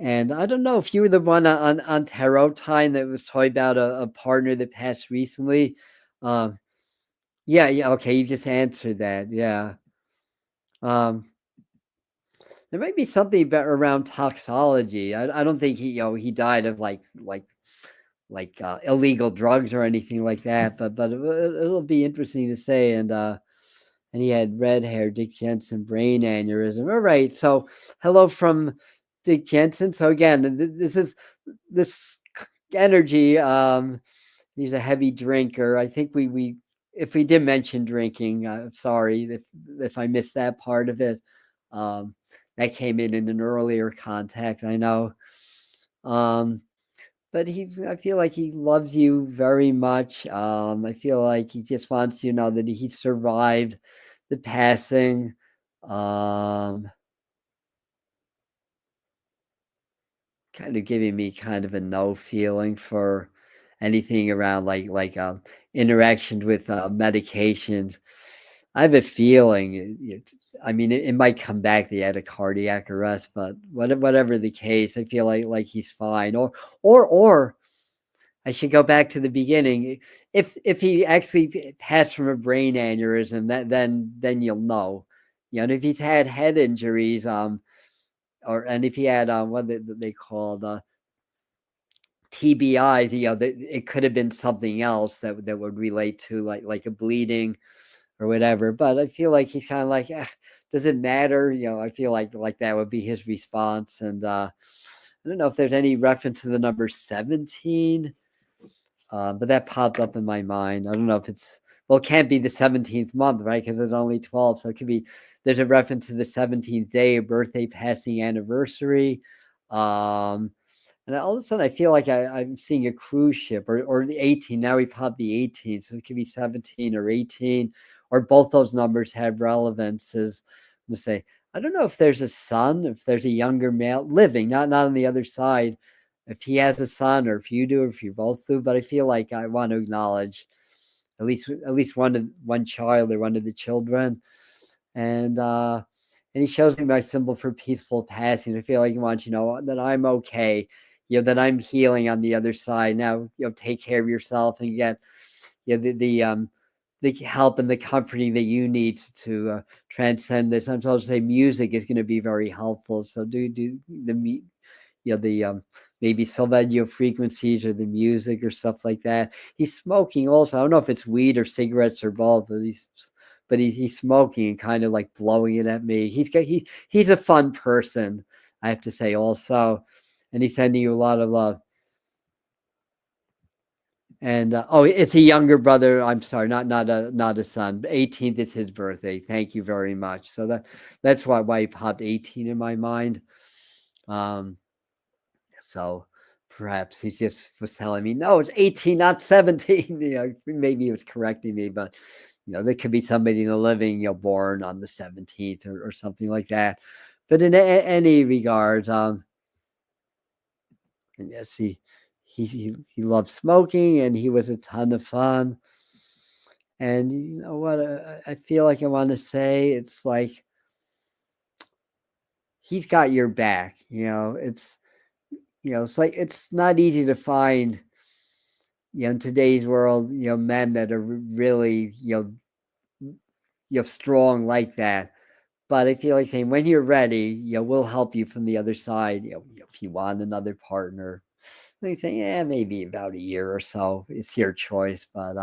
And I don't know if you were the one on Tarot Time that was talking about a partner that passed recently. Um, yeah, yeah, okay, you just answered that, yeah. Um, there might be something around toxology. I don't think he died of illegal drugs or anything like that, but it'll be interesting to say. And he had red hair, Dick Jensen, brain aneurysm. All right, so hello from Dick Jensen. So again, this is this energy. He's a heavy drinker. I think we if we did mention drinking, I'm sorry if I missed that part of it. Um, that came in an earlier contact, I know. Um, but I feel like he loves you very much. I feel like he just wants you to know that he survived the passing. Um, Kind of giving me kind of a no feeling for anything around interactions with medications. I have a feeling. I mean, it might come back that he had a cardiac arrest, but whatever the case, I feel like he's fine. Or I should go back to the beginning. If he actually passed from a brain aneurysm, then you'll know. And if he's had head injuries, and if he had what they call the TBIs, it could have been something else that would relate to like a bleeding or whatever. But I feel like he's kind of like, does it matter? I feel like that would be his response. And I don't know if there's any reference to the number 17. But that popped up in my mind. I don't know if it can't be the 17th month, right? Because there's only 12. So it could be, there's a reference to the 17th day, a birthday, passing anniversary. Um, and all of a sudden, I feel like I'm seeing a cruise ship or the 18. Now we popped the 18. So it could be 17 or 18, or both those numbers have relevances. I'm going to say, I don't know if there's a son, if there's a younger male living, not on the other side, if he has a son or if you do, or if you both do. But I feel like I want to acknowledge at least one child or one of the children. And he shows me my symbol for peaceful passing. I feel like he wants you to know that I'm okay, that I'm healing on the other side. Now, take care of yourself and get the help and the comforting that you need to transcend this. I'm supposed to say music is going to be very helpful. So do the maybe Sylvania frequencies or the music or stuff like that. He's smoking also. I don't know if it's weed or cigarettes or both, but he's smoking and kind of like blowing it at me. He's a fun person, I have to say also, and he's sending you a lot of love. And it's a younger brother. I'm sorry, not a son. 18th is his birthday. Thank you very much. So that's why he popped 18 in my mind. So perhaps he just was telling me, no, it's 18, not 17. Maybe he was correcting me, but there could be somebody in the living, born on the 17th or something like that. But in any regard, and yes, he loved smoking, and he was a ton of fun. And you know what? I feel like I want to say it's like he's got your back. It's like it's not easy to find in today's world, men that are really, strong like that. But I feel like saying when you're ready, we'll help you from the other side. If you want another partner, they say, yeah, maybe about a year or so. It's your choice. But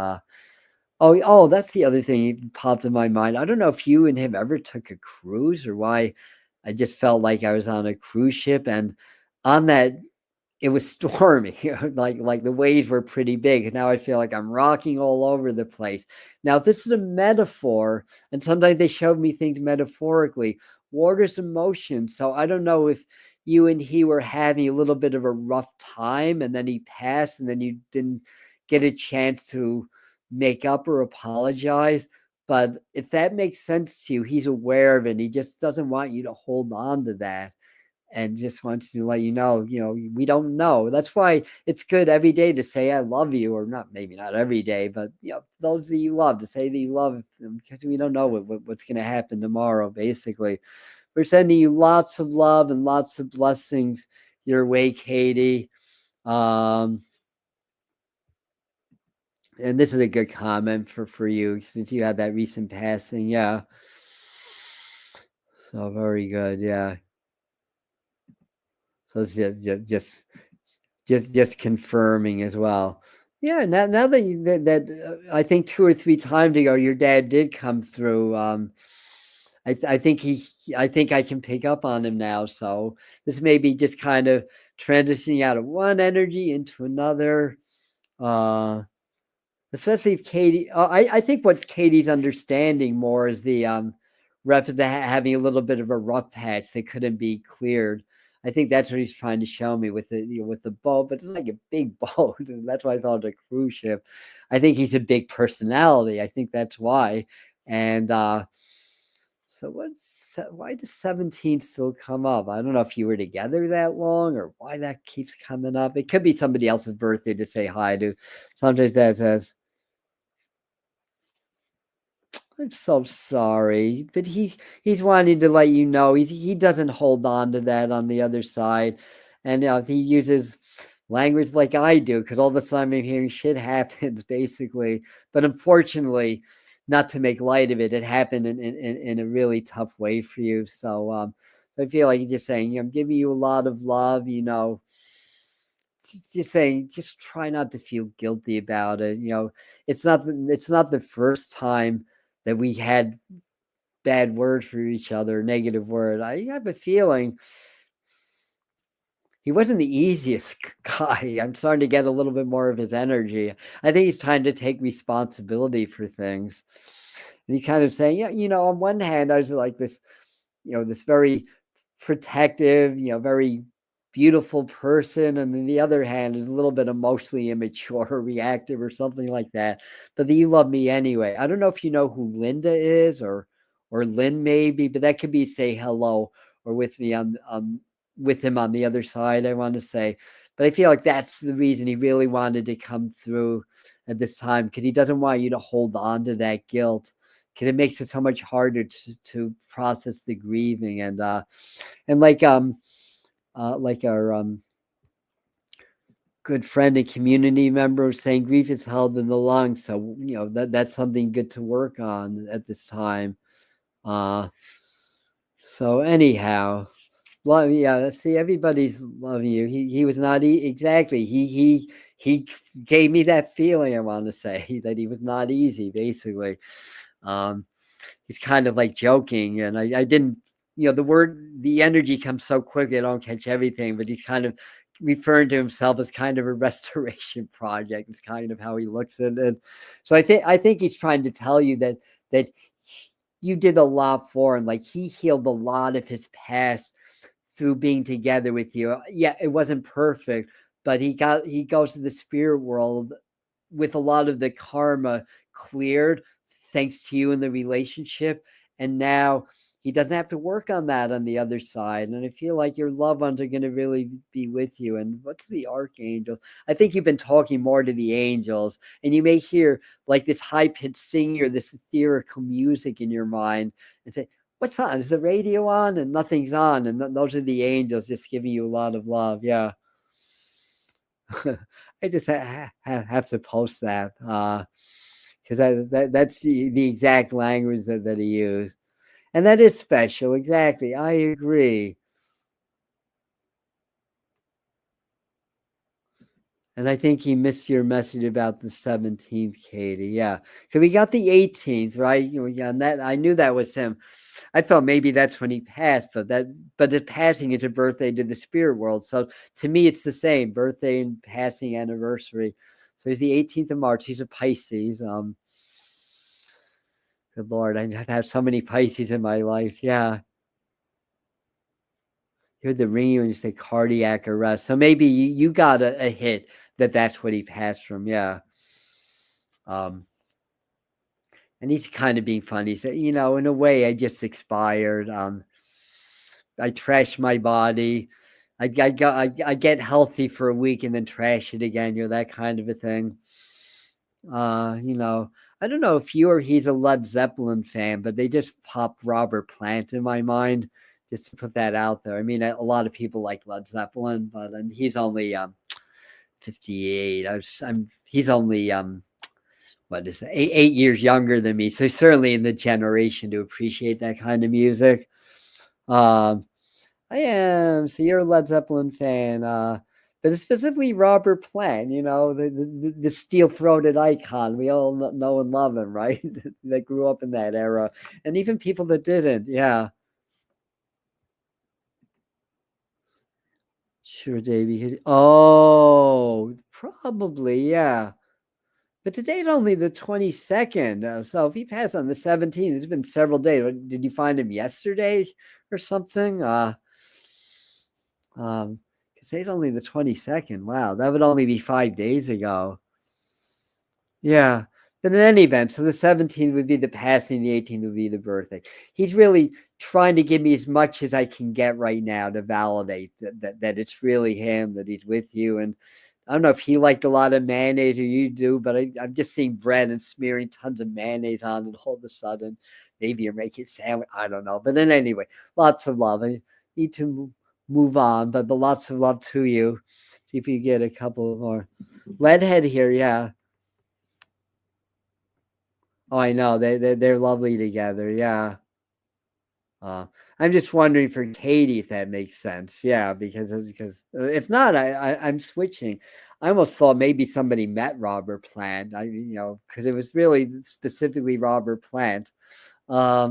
that's the other thing that popped in my mind. I don't know if you and him ever took a cruise or why. I just felt like I was on a cruise ship, and on that it was stormy. Like the waves were pretty big. Now I feel like I'm rocking all over the place. Now this is a metaphor, and sometimes they showed me things metaphorically. Water's emotion. So I don't know if you and he were having a little bit of a rough time, and then he passed, and then you didn't get a chance to make up or apologize. But if that makes sense to you, he's aware of it. And he just doesn't want you to hold on to that, and just wants to let you know, we don't know. That's why it's good every day to say I love you, or not, maybe not every day, but those that you love, to say that you love them, because we don't know what's going to happen tomorrow. Basically, we're sending you lots of love and lots of blessings your way, Katie. um And this is a good comment for you since you had that recent passing. Yeah. So very good. Yeah. So it's just confirming as well. Yeah. Now that I think 2 or 3 times ago, your dad did come through. I think I think I can pick up on him now. So this may be just kind of transitioning out of one energy into another. Uh, Especially if Katie, I think what Katie's understanding more is the ref the having a little bit of a rough patch that couldn't be cleared. I think that's what he's trying to show me with with the boat, but it's like a big boat, and that's why I thought it was a cruise ship. I think he's a big personality. I think that's why. And so why does 17 still come up? I don't know if you were together that long or why that keeps coming up. It could be somebody else's birthday to say hi to. Sometimes that says. I'm so sorry, but he's wanting to let you know he doesn't hold on to that on the other side, and he uses language like I do because all of a sudden I'm hearing shit happens basically, but unfortunately, not to make light of it, it happened in a really tough way for you. So I feel like he's just saying, I'm giving you a lot of love, just saying, just try not to feel guilty about it. It's not the first time that we had bad words for each other, negative word. I have a feeling he wasn't the easiest guy. I'm starting to get a little bit more of his energy. I think he's trying to take responsibility for things. And he kind of saying, yeah, on one hand, I was like this, this very protective, very beautiful person, and then the other hand is a little bit emotionally immature or reactive or something like that. But you love me anyway. I don't know if you know who Linda is or Lynn maybe, but that could be say hello or with me on with him on the other side, I want to say. But I feel like that's the reason he really wanted to come through at this time, because he doesn't want you to hold on to that guilt, because it makes it so much harder to process the grieving. And like our good friend and community member was saying, grief is held in the lungs. So that's something good to work on at this time. uh so anyhow, love, yeah, see, everybody's loving you. He was not exactly, he gave me that feeling, I want to say, that he was not easy basically. um he's kind of like joking, and I didn't, the energy comes so quickly, I don't catch everything, but he's kind of referring to himself as kind of a restoration project. It's kind of how he looks at it. So I think he's trying to tell you that you did a lot for him. Like, he healed a lot of his past through being together with you. Yeah, it wasn't perfect, but he goes to the spirit world with a lot of the karma cleared thanks to you in the relationship. And now he doesn't have to work on that on the other side. And I feel like your loved ones are going to really be with you. And what's the archangel? I think you've been talking more to the angels, and you may hear like this high pitched singing or this ethereal music in your mind and say, what's on? Is the radio on? And nothing's on. And those are the angels just giving you a lot of love. Yeah. I just have to post that because that's the exact language that he used. And that is special. Exactly. I agree. And I think he missed your message about the 17th, Katie. Yeah. So we got the 18th, right? Yeah, and that I knew that was him. I thought maybe that's when he passed, but the passing is a birthday to the spirit world. So to me, it's the same birthday and passing anniversary. So he's the 18th of March. He's a Pisces. Good Lord, I've had so many Pisces in my life. Yeah. You heard the ringing when you say cardiac arrest. So maybe you got a hit that's what he passed from. Yeah. Um, and he's kind of being funny. He said, in a way, I just expired. I trash my body. I get healthy for a week and then trash it again. That kind of a thing. I don't know if you or he's a Led Zeppelin fan, but they just popped Robert Plant in my mind. Just to put that out there. I mean, a lot of people like Led Zeppelin, but he's only 58. He's only what is it, 8 years younger than me, so certainly in the generation to appreciate that kind of music. Um, I am. So you're a Led Zeppelin fan, but it's specifically Robert Plant. The steel-throated icon. We all know and love him, right? That grew up in that era, and even people that didn't. Yeah, sure, Davey. Oh, probably, yeah. But today's only the 22nd, so if he passed on the 17th, it's been several days. Did you find him yesterday or something? Because today's only the 22nd. Wow, that would only be 5 days ago. Yeah. But in any event, so the 17th would be the passing, the 18th would be the birthday. He's really trying to give me as much as I can get right now to validate that it's really him, that he's with you. And I don't know if he liked a lot of mayonnaise or you do, but I'm just seeing bread and smearing tons of mayonnaise on it all of a sudden. Maybe you're making a sandwich. I don't know. But then anyway, lots of love. I need to move on, but lots of love to you. See if you get a couple more. Leadhead here, yeah. Oh, I know. They're lovely together. Yeah. I'm just wondering for Katie if that makes sense. Yeah, because if not, I'm switching. I almost thought maybe somebody met Robert Plant. Because it was really specifically Robert Plant. I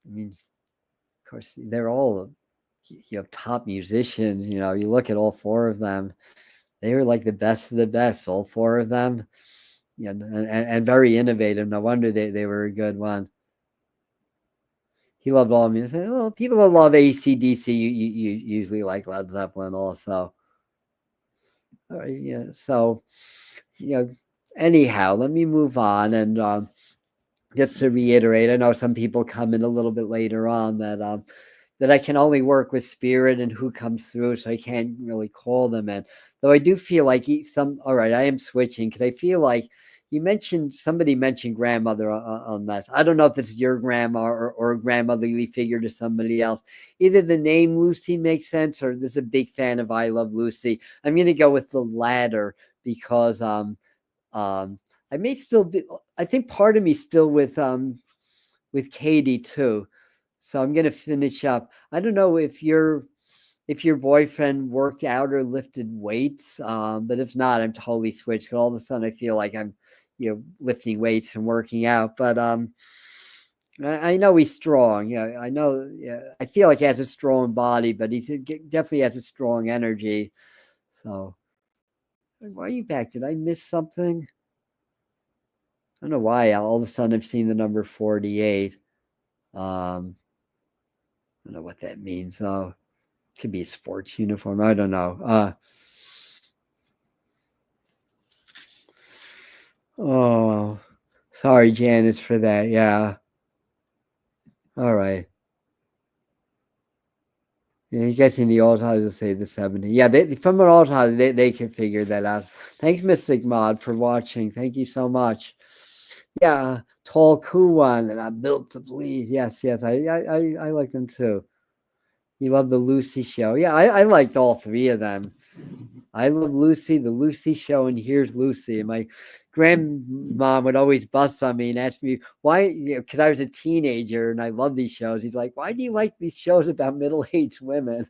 mean, of course, they're all top musicians. You look at all four of them; they were like the best of the best. All four of them, yeah, and very innovative. No wonder they were a good one. He loved all music. Well, people that love AC/DC, you usually like Led Zeppelin also. All right, yeah. So, you know, anyhow, let me move on and just to reiterate, I know some people come in a little bit later on that I can only work with spirit and who comes through, so I can't really call them in. Though I do feel like all right, I am switching because I feel like somebody mentioned grandmother on that. I don't know if it's your grandma or a grandmotherly figure to somebody else. Either the name Lucy makes sense or there's a big fan of I Love Lucy. I'm going to go with the latter because I may still be, I think part of me still with Katie too. So I'm gonna finish up. I don't know if your boyfriend worked out or lifted weights, but if not, I'm totally switched. Because all of a sudden, I feel like I'm, lifting weights and working out. But I know he's strong. Yeah, I know. Yeah, I feel like he has a strong body, but he definitely has a strong energy. So why are you back? Did I miss something? I don't know why. All of a sudden, I've seen the number 48. I don't know what that means. Oh, it could be a sports uniform. I don't know. Oh, sorry, Janice, for that. Yeah. All right. Yeah, you guys in the old house will say the 70. Yeah, from an old house, they can figure that out. Thanks, Mystic Mod, for watching. Thank you so much. Yeah, tall, cool one, and I'm built to bleed. Yes, yes, I like them too. You love the Lucy show. Yeah, I liked all three of them. I Love Lucy, The Lucy Show, and Here's Lucy. And my grandmom would always bust on me and ask me why, because I was a teenager and I love these shows. He's like, "Why do you like these shows about middle-aged women?"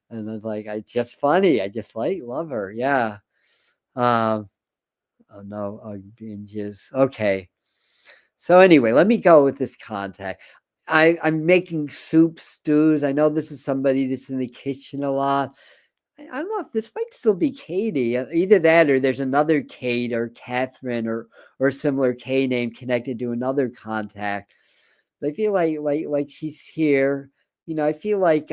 And I was like, "It's just funny. I just love her." Yeah. Um, oh no, binges. Okay. So anyway, let me go with this contact. I'm making soup, stews. I know this is somebody that's in the kitchen a lot. I don't know if this might still be Katie. Either that or there's another Kate or Catherine or similar K name connected to another contact. But I feel like she's here. I feel like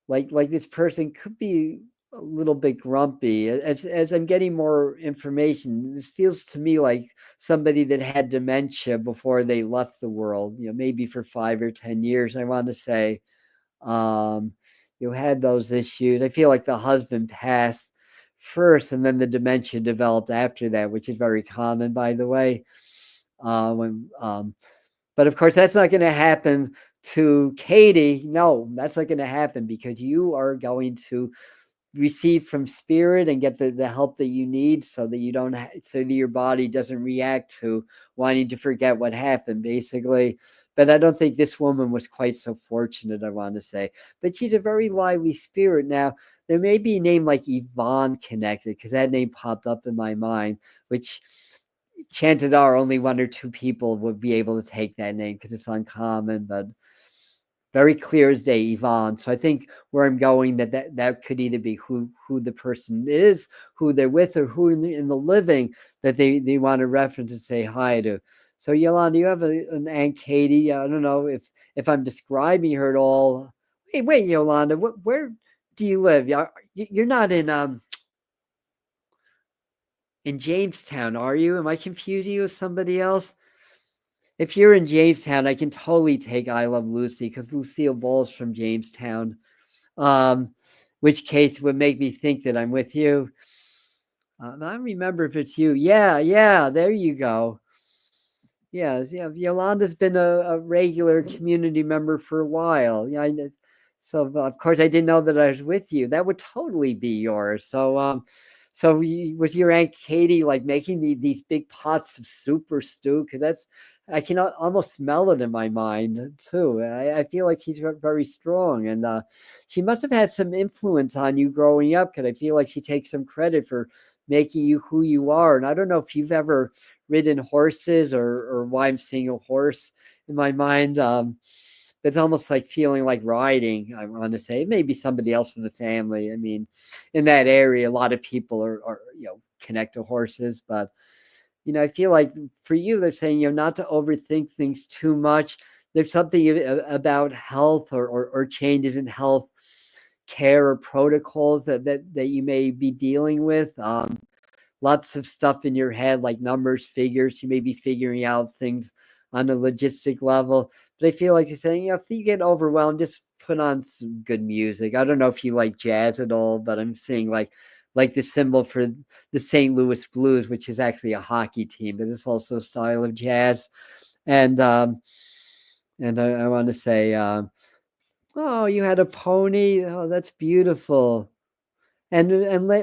this person could be a little bit grumpy. As I'm getting more information, this feels to me like somebody that had dementia before they left the world. Maybe for 5 or 10 years. I want to say um, you had those issues. I feel like the husband passed first, and then the dementia developed after that, which is very common, by the way. But of course, that's not going to happen to Katie. No, that's not going to happen because you are going to receive from spirit and get the help that you need, so that you don't so that your body doesn't react to wanting to forget what happened, basically. But I don't think this woman was quite so fortunate, I want to say. But she's a very lively spirit. Now, there may be a name like Yvonne connected, because that name popped up in my mind, which chances are only one or two people would be able to take that name because it's uncommon, but very clear as day, Yvonne. So I think where I'm going, that could either be who the person is, who they're with, or who in the living that they want to reference and say hi to. So Yolanda, you have an Aunt Katie. I don't know if I'm describing her at all. Wait, Yolanda, where do you live? You're not in Jamestown, are you? Am I confusing you with somebody else? If you're in Jamestown, I can totally take I Love Lucy, because Lucille Ball's from Jamestown. Which case would make me think that I'm with you. I don't remember if it's you. Yeah, there you go. Yeah, Yolanda's been a regular community member for a while. Yeah, so of course I didn't know that I was with you. That would totally be yours. So was your Aunt Katie like making these big pots of soup or stew? Because I can almost smell it in my mind too. I feel like she's very strong, and she must have had some influence on you growing up, because I feel like she takes some credit for making you who you are. And I don't know if you've ever ridden horses, or why I'm seeing a horse in my mind. That's almost like feeling like riding, I want to say. Maybe somebody else from the family. I mean, in that area, a lot of people are connect to horses, but I feel like for you, they're saying, not to overthink things too much. There's something about health, or changes in health care or protocols that you may be dealing with. Lots of stuff in your head, like numbers, figures. You may be figuring out things on a logistic level. But I feel like you're saying, if you get overwhelmed, just put on some good music. I don't know if you like jazz at all, but I'm saying like the symbol for the St. Louis Blues, which is actually a hockey team, but it's also a style of jazz. And I want to say, oh, you had a pony. Oh, that's beautiful. And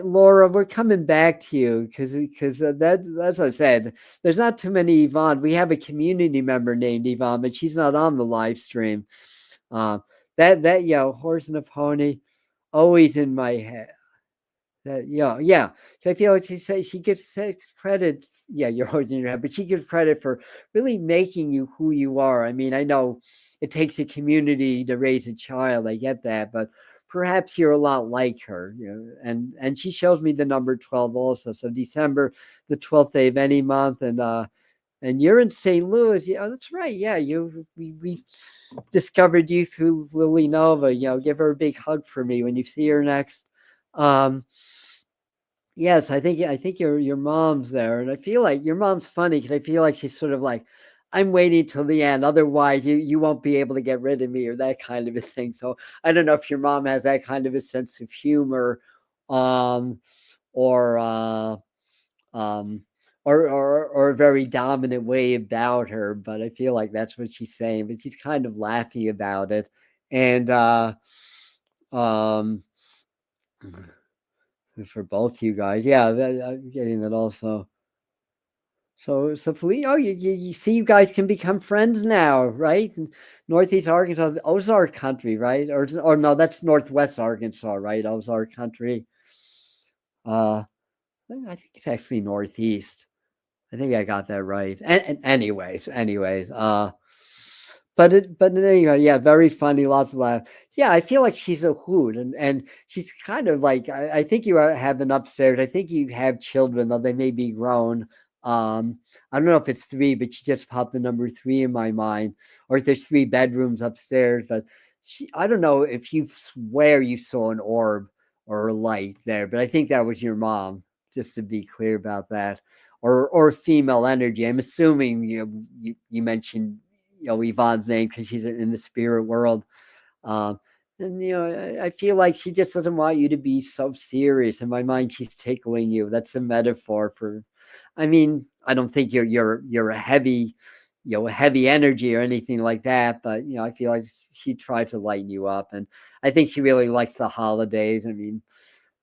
Laura, we're coming back to you, because that's what I said. There's not too many Yvonne. We have a community member named Yvonne, but she's not on the live stream. That horse and a pony, always in my head. That yeah. I feel like she gives credit. Yeah, you're holding your head, but she gives credit for really making you who you are. I mean, I know it takes a community to raise a child. I get that, but perhaps you're a lot like her. And she shows me the number 12 also. So December, the 12th day of any month, and you're in St. Louis. Yeah, that's right. Yeah, we discovered you through Lily Nova. Give her a big hug for me when you see her next. Yes, I think your mom's there, and I feel like your mom's funny, because I feel like she's sort of like, I'm waiting till the end, otherwise you won't be able to get rid of me, or that kind of a thing. So I don't know if your mom has that kind of a sense of humor, um, or um, or a very dominant way about her, but I feel like that's what she's saying. But she's kind of laughing about it, and um for both you guys. Yeah, I'm getting that also. So Felicia, oh, you see, you guys can become friends now, right? Northeast Arkansas, Ozark country, right? Or no, that's Northwest Arkansas, right? Ozark country. I think it's actually Northeast. I think I got that right. And anyways, but anyway, yeah, very funny, lots of laugh. Yeah, I feel like she's a hoot, and she's kind of like, I think you have an upstairs. I think you have children, though they may be grown. I don't know if it's three, but she just popped the number three in my mind, or if there's three bedrooms upstairs. But I don't know if you swear you saw an orb or a light there, but I think that was your mom. Just to be clear about that, or female energy. I'm assuming you mentioned Yvonne's name because she's in the spirit world. And I feel like she just doesn't want you to be so serious. In my mind, she's tickling you. That's a metaphor for. I mean, I don't think you're a heavy, heavy energy or anything like that. But I feel like she tried to lighten you up, and I think she really likes the holidays. I mean,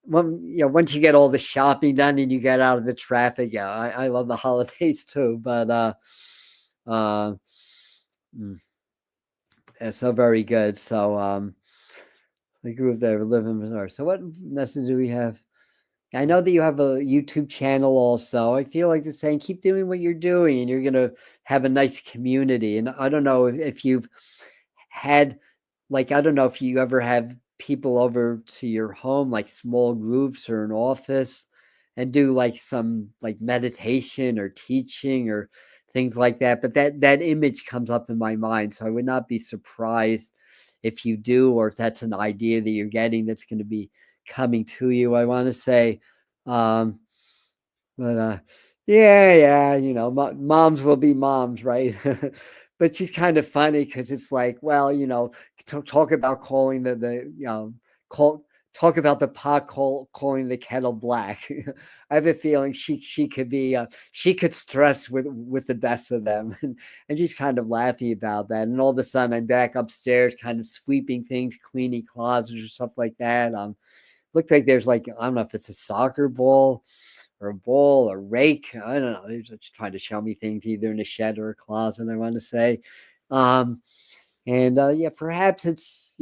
once you get all the shopping done and you get out of the traffic, yeah, I love the holidays too. But uh, mm, yeah, so very good. So the group that are living with her. So what message do we have? I know that you have a YouTube channel also. I feel like it's saying keep doing what you're doing and you're gonna have a nice community. And I don't know if you've had like I don't know if you ever have people over to your home, like small groups or an office, and do like some like meditation or teaching or things like that. But that image comes up in my mind. So I would not be surprised if you do, or if that's an idea that you're getting that's going to be coming to you. I want to say, um, but yeah, moms will be moms, right? But she's kind of funny because it's like, well, talk about calling call talk about the pot calling the kettle black. I have a feeling she could be she could stress with the best of them, and she's kind of laughing about that. And all of a sudden, I'm back upstairs, kind of sweeping things, cleaning closets or stuff like that. Looked like there's like I don't know if it's a soccer ball or a bowl or rake. I don't know. They're just trying to show me things either in a shed or a closet, I want to say. Um, and yeah, perhaps it's,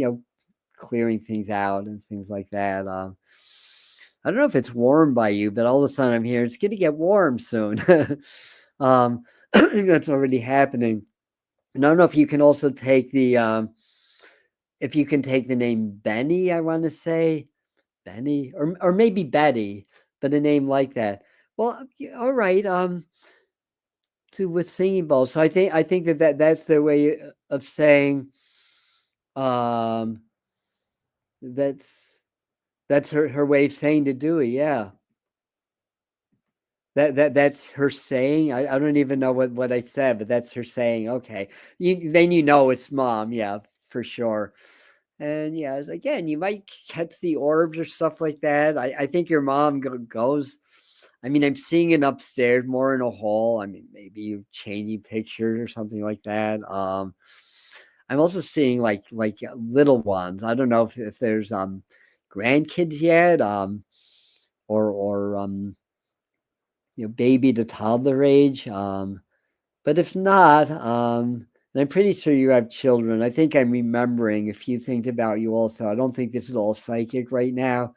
clearing things out and things like that. I don't know if it's warm by you, but all of a sudden I'm here. It's going to get warm soon. That's already happening. And I don't know if you can also take if you can take the name Benny, I want to say. Benny or maybe Betty, but a name like that. Well, all right. To with singing bowl. So I think that's their way of saying. Um, that's that's her way of saying to do it. Yeah, that's her saying. I don't even know what I said, but that's her saying. Okay, then it's mom. Yeah, for sure. And yeah, again, you might catch the orbs or stuff like that. I think your mom goes. I mean, I'm seeing it upstairs more in a hall. I mean, maybe you changing pictures or something like that. I'm also seeing like little ones. I don't know if there's grandkids yet, or baby to toddler age. But if not, and I'm pretty sure you have children. I think I'm remembering a few things about you also. I don't think this is all psychic right now.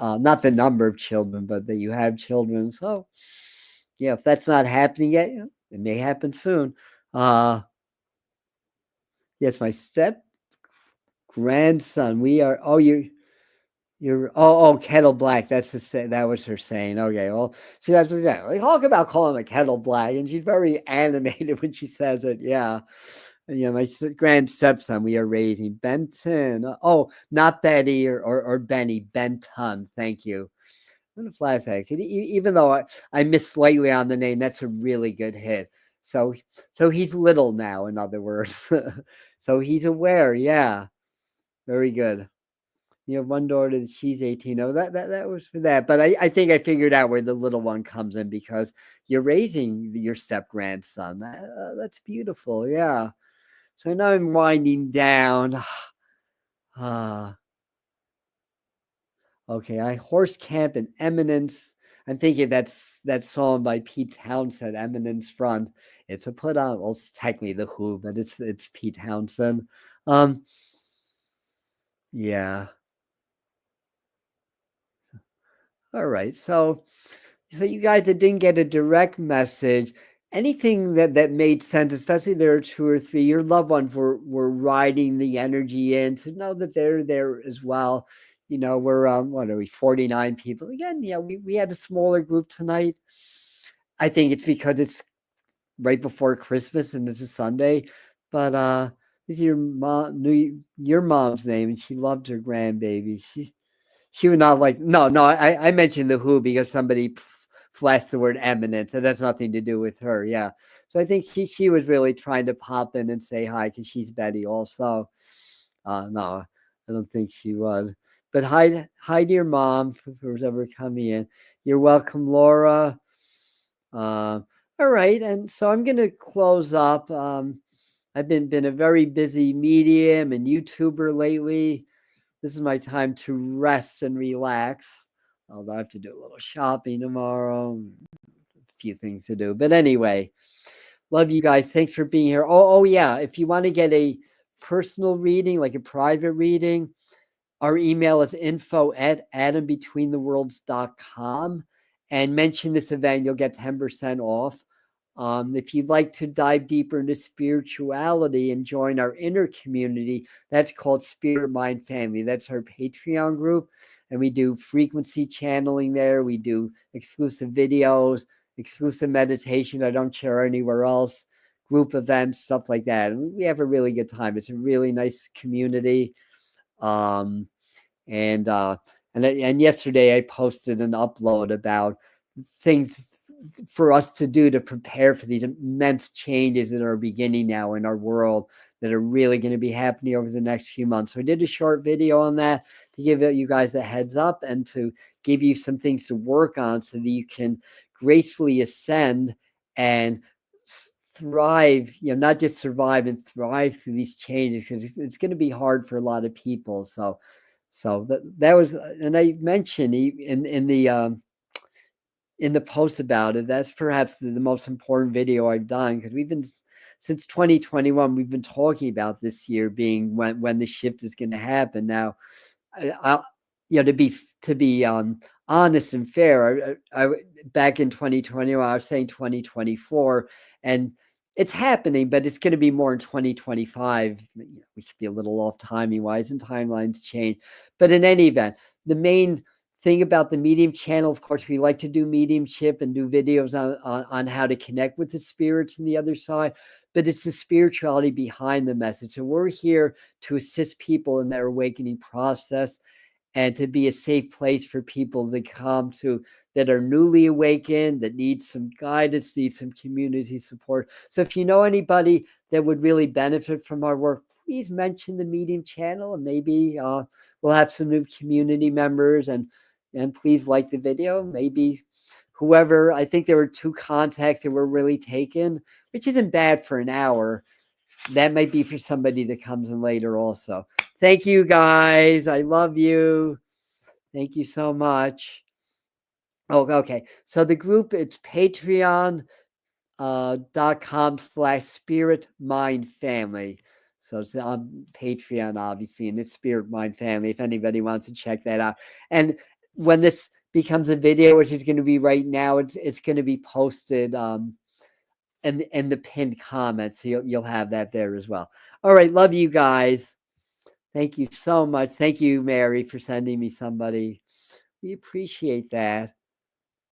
Not the number of children, but that you have children. So, yeah, if that's not happening yet, it may happen soon. Yes, my step grandson. We are. Oh, you're. Oh, kettle black. That's that was her saying. Okay, well, see, that's yeah. Like talk about calling a kettle black, and she's very animated when she says it. Yeah. My grand stepson, we are raising Benton. Oh, not Betty or Benny, Benton. Thank you. I'm gonna flash that. Even though I missed slightly on the name, that's a really good hit. So he's little now, in other words. So he's aware. Yeah, very good. You have one daughter, she's 18. Oh, that was for that. But I think I figured out where the little one comes in because you're raising your step grandson. That's beautiful. Yeah. So now I'm winding down. Okay, I horse camp in Eminence. I'm thinking that's that song by Pete Townsend, Eminence Front. It's a put on. Well, it's technically the Who, but it's Pete Townsend. Um, yeah. All right. So you guys that didn't get a direct message, anything that made sense, especially there are two or three, your loved ones were riding the energy in to know that they're there as well. We're what are we, 49 people. Again, yeah, we had a smaller group tonight. I think it's because it's right before Christmas and it's a Sunday. But this is your mom knew your mom's name and she loved her grandbaby. She would not like. No. I mentioned the Who because somebody flashed the word eminence, and that's nothing to do with her. Yeah. So I think she was really trying to pop in and say hi because she's Betty also. No, I don't think she would. But hi to your mom for who's ever coming in. You're welcome, Laura. All right, and so I'm gonna close up. I've been a very busy medium and YouTuber lately. this is my time to rest and relax. Although I have to do a little shopping tomorrow, a few things to do. But anyway, love you guys. Thanks for being here. Oh yeah. If you want to get a personal reading, like a private reading, our email is info@atombetweentheworlds.com, and mention this event. You'll get 10% off. If you'd like to dive deeper into spirituality and join our inner community, that's called Spirit Mind Family. That's our Patreon group. And we do frequency channeling there. We do exclusive videos, exclusive meditation I don't share anywhere else, group events, stuff like that. And we have a really good time. It's a really nice community. And yesterday I posted an upload about things for us to do to prepare for these immense changes that are beginning now in our world that are really going to be happening over the next few months. So I did a short video on that to give you guys a heads up and to give you some things to work on so that you can gracefully ascend and thrive, not just survive and thrive through these changes, because it's going to be hard for a lot of people. So that was, and I mentioned in the post about it, that's perhaps the most important video I've done, because we've been, since 2021, we've been talking about this year being when the shift is going to happen. Now, to be honest and fair, I back in 2021, I was saying 2024, and it's happening, but it's going to be more in 2025. We could be a little off timing wise, and timelines change. But in any event, the main thing about the Medium channel, of course, we like to do mediumship and do videos on how to connect with the spirits on the other side, but it's the spirituality behind the message. So we're here to assist people in their awakening process and to be a safe place for people to come to that are newly awakened, that need some guidance, need some community support. So if you know anybody that would really benefit from our work, please mention the Medium channel, and maybe we'll have some new community members, and please like the video. Maybe whoever, I think there were 2 contacts that were really taken, which isn't bad for an hour. That might be for somebody that comes in later also. Thank you guys. I love you. Thank you so much. Oh, okay. So the group, it's patreon.com/spirit mind family. So it's on Patreon, obviously, and it's Spirit Mind Family, if anybody wants to check that out. And when this becomes a video, which is going to be right now, it's going to be posted in the pinned comments. So you'll have that there as well. All right. Love you guys. Thank you so much. Thank you, Mary, for sending me somebody. We appreciate that.